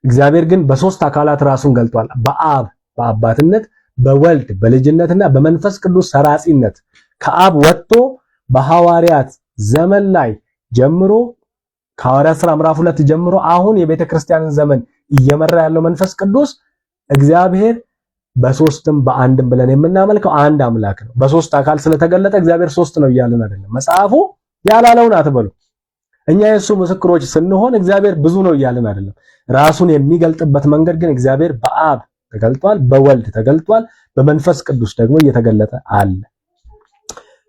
እግዚአብሔር ግን በሶስት አካላት ራሱን ገልጧል። በአብ በአባትነት፣ በወልድ በልጅነትና በመንፈስ ቅዱስ ሰራጺነት ከአብ ወጥቶ በሐዋርያት ዘመን ላይ ጀምሮ ከሐዋርያት ሥራ ምዕራፍ 2 ጀምሮ አሁን የቤተ ክርስቲያንን ዘመን እየመራ ያለው መንፈስ ቅዱስ እግዚአብሔር በሶስትም በአንድም ብለን የምናመልከው አንድ አምላክ ነው። በሶስት አካል ስለተገለጠ እግዚአብሔር ሶስት ነው እያልን አይደለም። መጽሐፉ ያላለውን አትበሉ። እኛ የሱ ምስክሮች ስንሆን እግዚአብሔር ብዙ ነው እያልን አይደለም። ራሱን የሚገልጥበት መንገድ ግን እግዚአብሔር በአብ ተገልጧል፣ በወልድ ተገልጧል፣ በመንፈስ ቅዱስ ደግሞ እየተገለጠ አለ።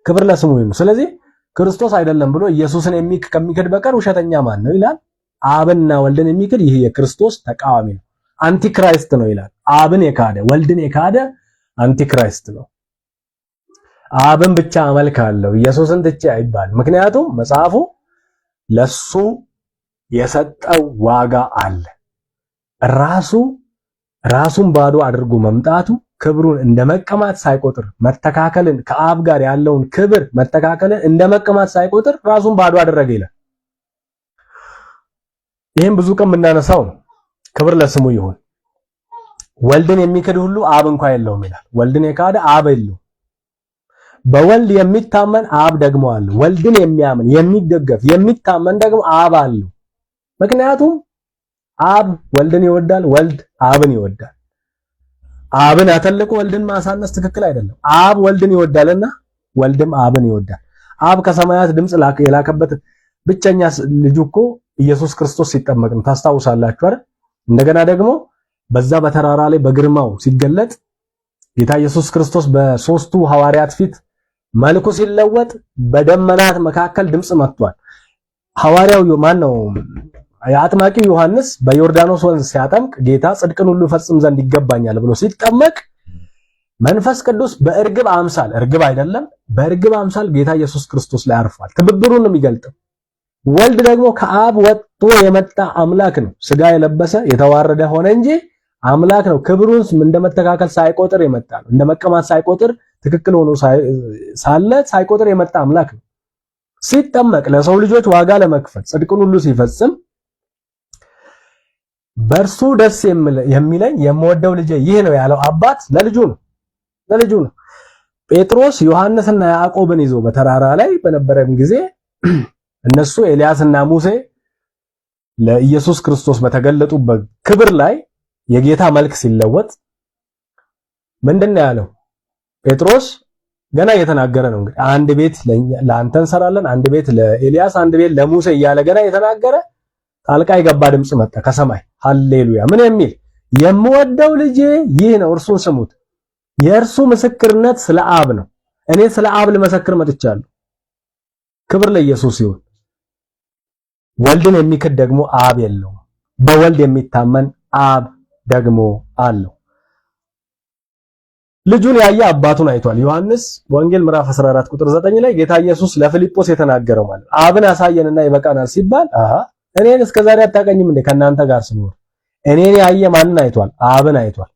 ክብር ለስሙ ይሁን። ስለዚህ ክርስቶስ አይደለም ብሎ ኢየሱስን ከሚክድ በቀር ውሸተኛ ማን ነው ይላል። አብንና ወልድን የሚክድ ይህ የክርስቶስ ተቃዋሚ ነው፣ አንቲክራይስት ነው ይላል። አብን የካደ ወልድን የካደ አንቲክራይስት ነው። አብን ብቻ አመልካለሁ ኢየሱስን ትቼ አይባል። ምክንያቱም መጽሐፉ ለሱ የሰጠው ዋጋ አለ። ራሱ ራሱን ባዶ አድርጎ መምጣቱ ክብሩን እንደመቀማት ሳይቆጥር መተካከልን ከአብ ጋር ያለውን ክብር መተካከልን እንደመቀማት ሳይቆጥር ራሱን ባዶ አደረገ ይላል። ይሄን ብዙ ቀን የምናነሳው ነው። ክብር ለስሙ ይሁን። ወልድን የሚክድ ሁሉ አብ እንኳን የለውም ይላል። ወልድን የካደ አብ የለውም። በወልድ የሚታመን አብ ደግሞ አለ። ወልድን የሚያምን የሚደገፍ የሚታመን ደግሞ አብ አለው። ምክንያቱም አብ ወልድን ይወዳል፣ ወልድ አብን ይወዳል። አብን አተልቆ ወልድን ማሳነስ ትክክል አይደለም። አብ ወልድን ይወዳልና ወልድም አብን ይወዳል። አብ ከሰማያት ድምጽ የላከበት ብቸኛ ልጁ እኮ ኢየሱስ ክርስቶስ ሲጠመቅ ነው። ታስታውሳላችሁ አይደል? እንደገና ደግሞ በዛ በተራራ ላይ በግርማው ሲገለጥ ጌታ ኢየሱስ ክርስቶስ በሶስቱ ሐዋርያት ፊት መልኩ ሲለወጥ በደመናት መካከል ድምጽ መጥቷል። ሐዋርያው ማን ነው? የአጥማቂው ዮሐንስ በዮርዳኖስ ወንዝ ሲያጠምቅ ጌታ ጽድቅን ሁሉ ፈጽም ዘንድ ይገባኛል ብሎ ሲጠመቅ መንፈስ ቅዱስ በእርግብ አምሳል፣ እርግብ አይደለም በእርግብ አምሳል ጌታ ኢየሱስ ክርስቶስ ላይ አርፏል። ትብብሩን ነው የሚገልጠው። ወልድ ደግሞ ከአብ ወጥቶ የመጣ አምላክ ነው። ስጋ የለበሰ የተዋረደ ሆነ እንጂ አምላክ ነው። ክብሩን እንደመተካከል ሳይቆጥር የመጣ ነው። እንደመቀማት ሳይቆጥር ትክክል ሆኖ ሳለ ሳይቆጥር የመጣ አምላክ ነው። ሲጠመቅ ለሰው ልጆች ዋጋ ለመክፈል ጽድቅን ሁሉ ሲፈጽም በእርሱ ደስ የሚለኝ የምወደው ልጄ ይህ ነው ያለው አባት ለልጁ ነው። ጴጥሮስ ዮሐንስና ያዕቆብን ይዞ በተራራ ላይ በነበረም ጊዜ እነሱ ኤልያስና ሙሴ ለኢየሱስ ክርስቶስ በተገለጡበት ክብር ላይ የጌታ መልክ ሲለወጥ ምንድነው ያለው? ጴጥሮስ ገና እየተናገረ ነው። እንግዲህ አንድ ቤት ለአንተ እንሰራለን፣ አንድ ቤት ለኤልያስ፣ አንድ ቤት ለሙሴ እያለ ገና እየተናገረ ጣልቃ የገባ ድምጽ መጣ ከሰማይ። ሃሌሉያ! ምን የሚል? የምወደው ልጄ ይህ ነው እርሱን ስሙት። የእርሱ ምስክርነት ስለ አብ ነው። እኔ ስለ አብ ልመሰክር መጥቻለሁ። ክብር ለኢየሱስ ይሁን። ወልድን የሚክድ ደግሞ አብ የለውም። በወልድ የሚታመን አብ ደግሞ አለው። ልጁን ያየ አባቱን አይቷል። ዮሐንስ ወንጌል ምዕራፍ 14 ቁጥር 9 ላይ ጌታ ኢየሱስ ለፊልጶስ የተናገረው ማለት አብን አሳየንና ይበቃናል ሲባል እኔን እስከዛሬ አታውቀኝም እንዴ ከናንተ ጋር ስኖር? እኔን ያየ ማንን አይቷል? አብን አይቷል።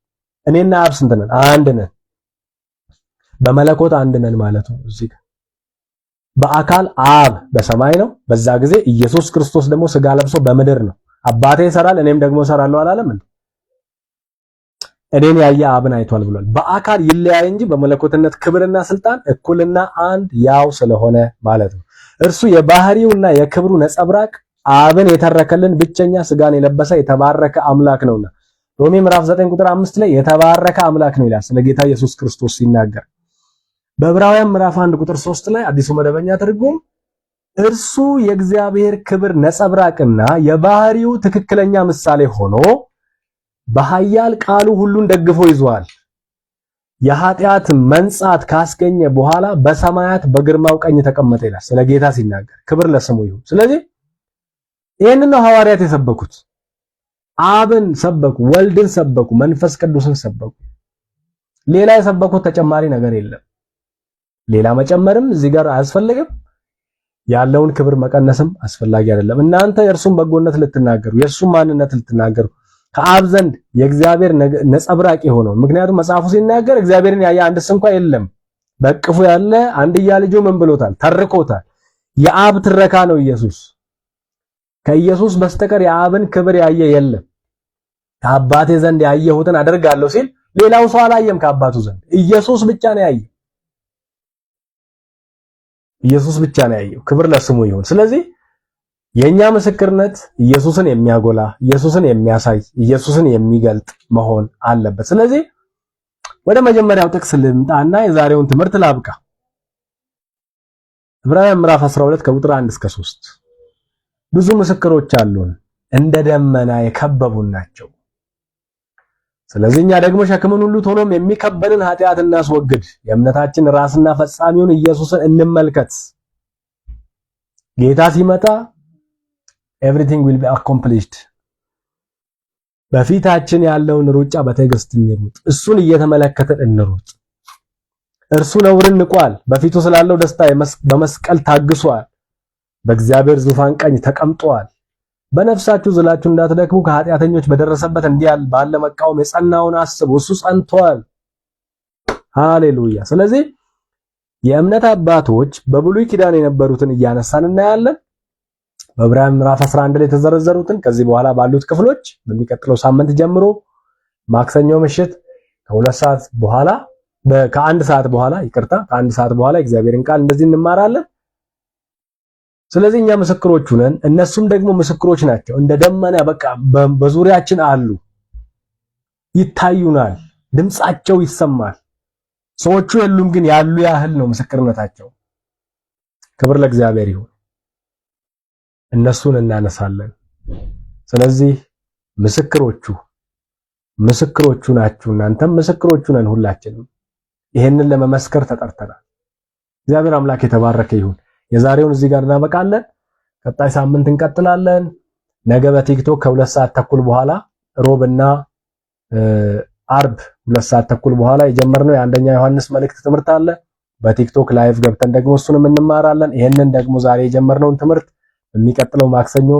እኔና አብ ስንት ነን? አንድ ነን። በመለኮት አንድ ነን ማለት ነው። እዚህ በአካል አብ በሰማይ ነው። በዛ ጊዜ ኢየሱስ ክርስቶስ ደግሞ ስጋ ለብሶ በምድር ነው። አባቴ ይሰራል እኔም ደግሞ እሰራለሁ አላለም እንዴ? እኔን ያየ አብን አይቷል ብሏል። በአካል ይለያይ እንጂ በመለኮትነት ክብርና ስልጣን እኩልና አንድ ያው ስለሆነ ማለት ነው። እርሱ የባህሪውና የክብሩ ነጸብራቅ አብን የተረከልን ብቸኛ ስጋን የለበሰ የተባረከ አምላክ ነውና ሮሜ ምዕራፍ 9 ቁጥር 5 ላይ የተባረከ አምላክ ነው ይላል ስለ ጌታ ኢየሱስ ክርስቶስ ሲናገር። በዕብራውያን ምዕራፍ 1 ቁጥር 3 ላይ አዲሱ መደበኛ ትርጉም እርሱ የእግዚአብሔር ክብር ነጸብራቅና የባህሪው ትክክለኛ ምሳሌ ሆኖ በኃያል ቃሉ ሁሉን ደግፎ ይዟል። የኃጢአት መንጻት ካስገኘ በኋላ በሰማያት በግርማው ቀኝ ተቀመጠ ይላል ስለ ጌታ ሲናገር። ክብር ለስሙ ይሁን። ስለዚህ ይሄንን ነው ሐዋርያት የሰበኩት። አብን ሰበኩ፣ ወልድን ሰበኩ፣ መንፈስ ቅዱስን ሰበኩ። ሌላ የሰበኩት ተጨማሪ ነገር የለም። ሌላ መጨመርም እዚህ ጋር አያስፈልግም። ያለውን ክብር መቀነስም አስፈላጊ አይደለም። እናንተ የእርሱን በጎነት ልትናገሩ፣ የእርሱን ማንነት ልትናገሩ ከአብ ዘንድ የእግዚአብሔር ነጸብራቅ የሆነው ምክንያቱም መጽሐፉ ሲናገር እግዚአብሔርን ያየ አንድስ እንኳን የለም። በቅፉ ያለ አንድያ ልጁ ምን ብሎታል? ተርኮታል። የአብ ትረካ ነው ኢየሱስ። ከኢየሱስ በስተቀር የአብን ክብር ያየ የለም። ከአባቴ ዘንድ ያየሁትን አደርጋለሁ ሲል ሌላው ሰው አላየም ከአባቱ ዘንድ። ኢየሱስ ብቻ ነው ያየው። ኢየሱስ ብቻ ነው ያየው። ክብር ለስሙ ይሁን። ስለዚህ የኛ ምስክርነት ኢየሱስን የሚያጎላ፣ ኢየሱስን የሚያሳይ፣ ኢየሱስን የሚገልጥ መሆን አለበት። ስለዚህ ወደ መጀመሪያው ጥቅስ ልምጣና የዛሬውን ትምህርት ላብቃ። ዕብራውያን ምዕራፍ 12 ከቁጥር 1 እስከ 3 ብዙ ምስክሮች አሉን፣ እንደ ደመና የከበቡን ናቸው። ስለዚህ እኛ ደግሞ ሸክምን ሁሉ ቶሎም የሚከበንን ኃጢአት እናስወግድ፣ የእምነታችን ራስና ፈጻሚውን ኢየሱስን እንመልከት። ጌታ ሲመጣ everything will be accomplished። በፊታችን ያለውን ሩጫ በትዕግስት እንሩጥ፣ እሱን እየተመለከትን እንሩጥ። እርሱ ነውርን ንቋል፣ በፊቱ ስላለው ደስታ በመስቀል ታግሷል፣ በእግዚአብሔር ዙፋን ቀኝ ተቀምጧል። በነፍሳችሁ ዝላችሁ እንዳትደክሙ ከኃጢአተኞች በደረሰበት እንዲያል ባለ መቃወም የጸናውን አስቡ፣ እሱ ጸንቷል። ሃሌሉያ። ስለዚህ የእምነት አባቶች በብሉይ ኪዳን የነበሩትን እያነሳን እናያለን። በዕብራውያን ምዕራፍ 11 ላይ የተዘረዘሩትን ከዚህ በኋላ ባሉት ክፍሎች በሚቀጥለው ሳምንት ጀምሮ ማክሰኞ ምሽት ከ2 ሰዓት በኋላ ከ1 ሰዓት በኋላ ከ1 ሰዓት በኋላ እግዚአብሔርን ቃል እንደዚህ እንማራለን። ስለዚህ እኛ ምስክሮቹ ነን፣ እነሱም ደግሞ ምስክሮች ናቸው። እንደ ደመና በቃ በዙሪያችን አሉ፣ ይታዩናል፣ ድምጻቸው ይሰማል። ሰዎቹ የሉም፣ ግን ያሉ ያህል ነው ምስክርነታቸው። ክብር ለእግዚአብሔር ይሁን። እነሱን እናነሳለን። ስለዚህ ምስክሮቹ ናችሁ። እናንተም ምስክሮቹ ነን። ሁላችንም ይሄንን ለመመስከር ተጠርተናል። እግዚአብሔር አምላክ የተባረከ ይሁን። የዛሬውን እዚህ ጋር እናበቃለን። ቀጣይ ሳምንት እንቀጥላለን። ነገ በቲክቶክ ከ2 ሰዓት ተኩል በኋላ ሮብና አርብ 2 ሰዓት ተኩል በኋላ የጀመርነው የአንደኛ ዮሐንስ መልእክት ትምህርት አለ። በቲክቶክ ላይቭ ገብተን ደግሞ እሱንም እንማራለን። ይሄንን ደግሞ ዛሬ የጀመርነውን ትምህርት በሚቀጥለው ማክሰኞ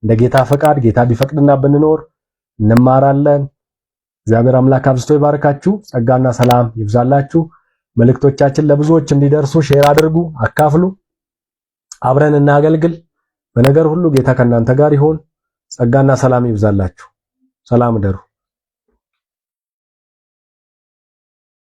እንደ ጌታ ፈቃድ ጌታ ቢፈቅድና ብንኖር እንማራለን። እግዚአብሔር አምላክ አብዝቶ ይባርካችሁ። ጸጋና ሰላም ይብዛላችሁ። መልእክቶቻችን ለብዙዎች እንዲደርሱ ሼር አድርጉ፣ አካፍሉ። አብረን እናገልግል። በነገር ሁሉ ጌታ ከእናንተ ጋር ይሁን። ጸጋና ሰላም ይብዛላችሁ። ሰላም እደሩ።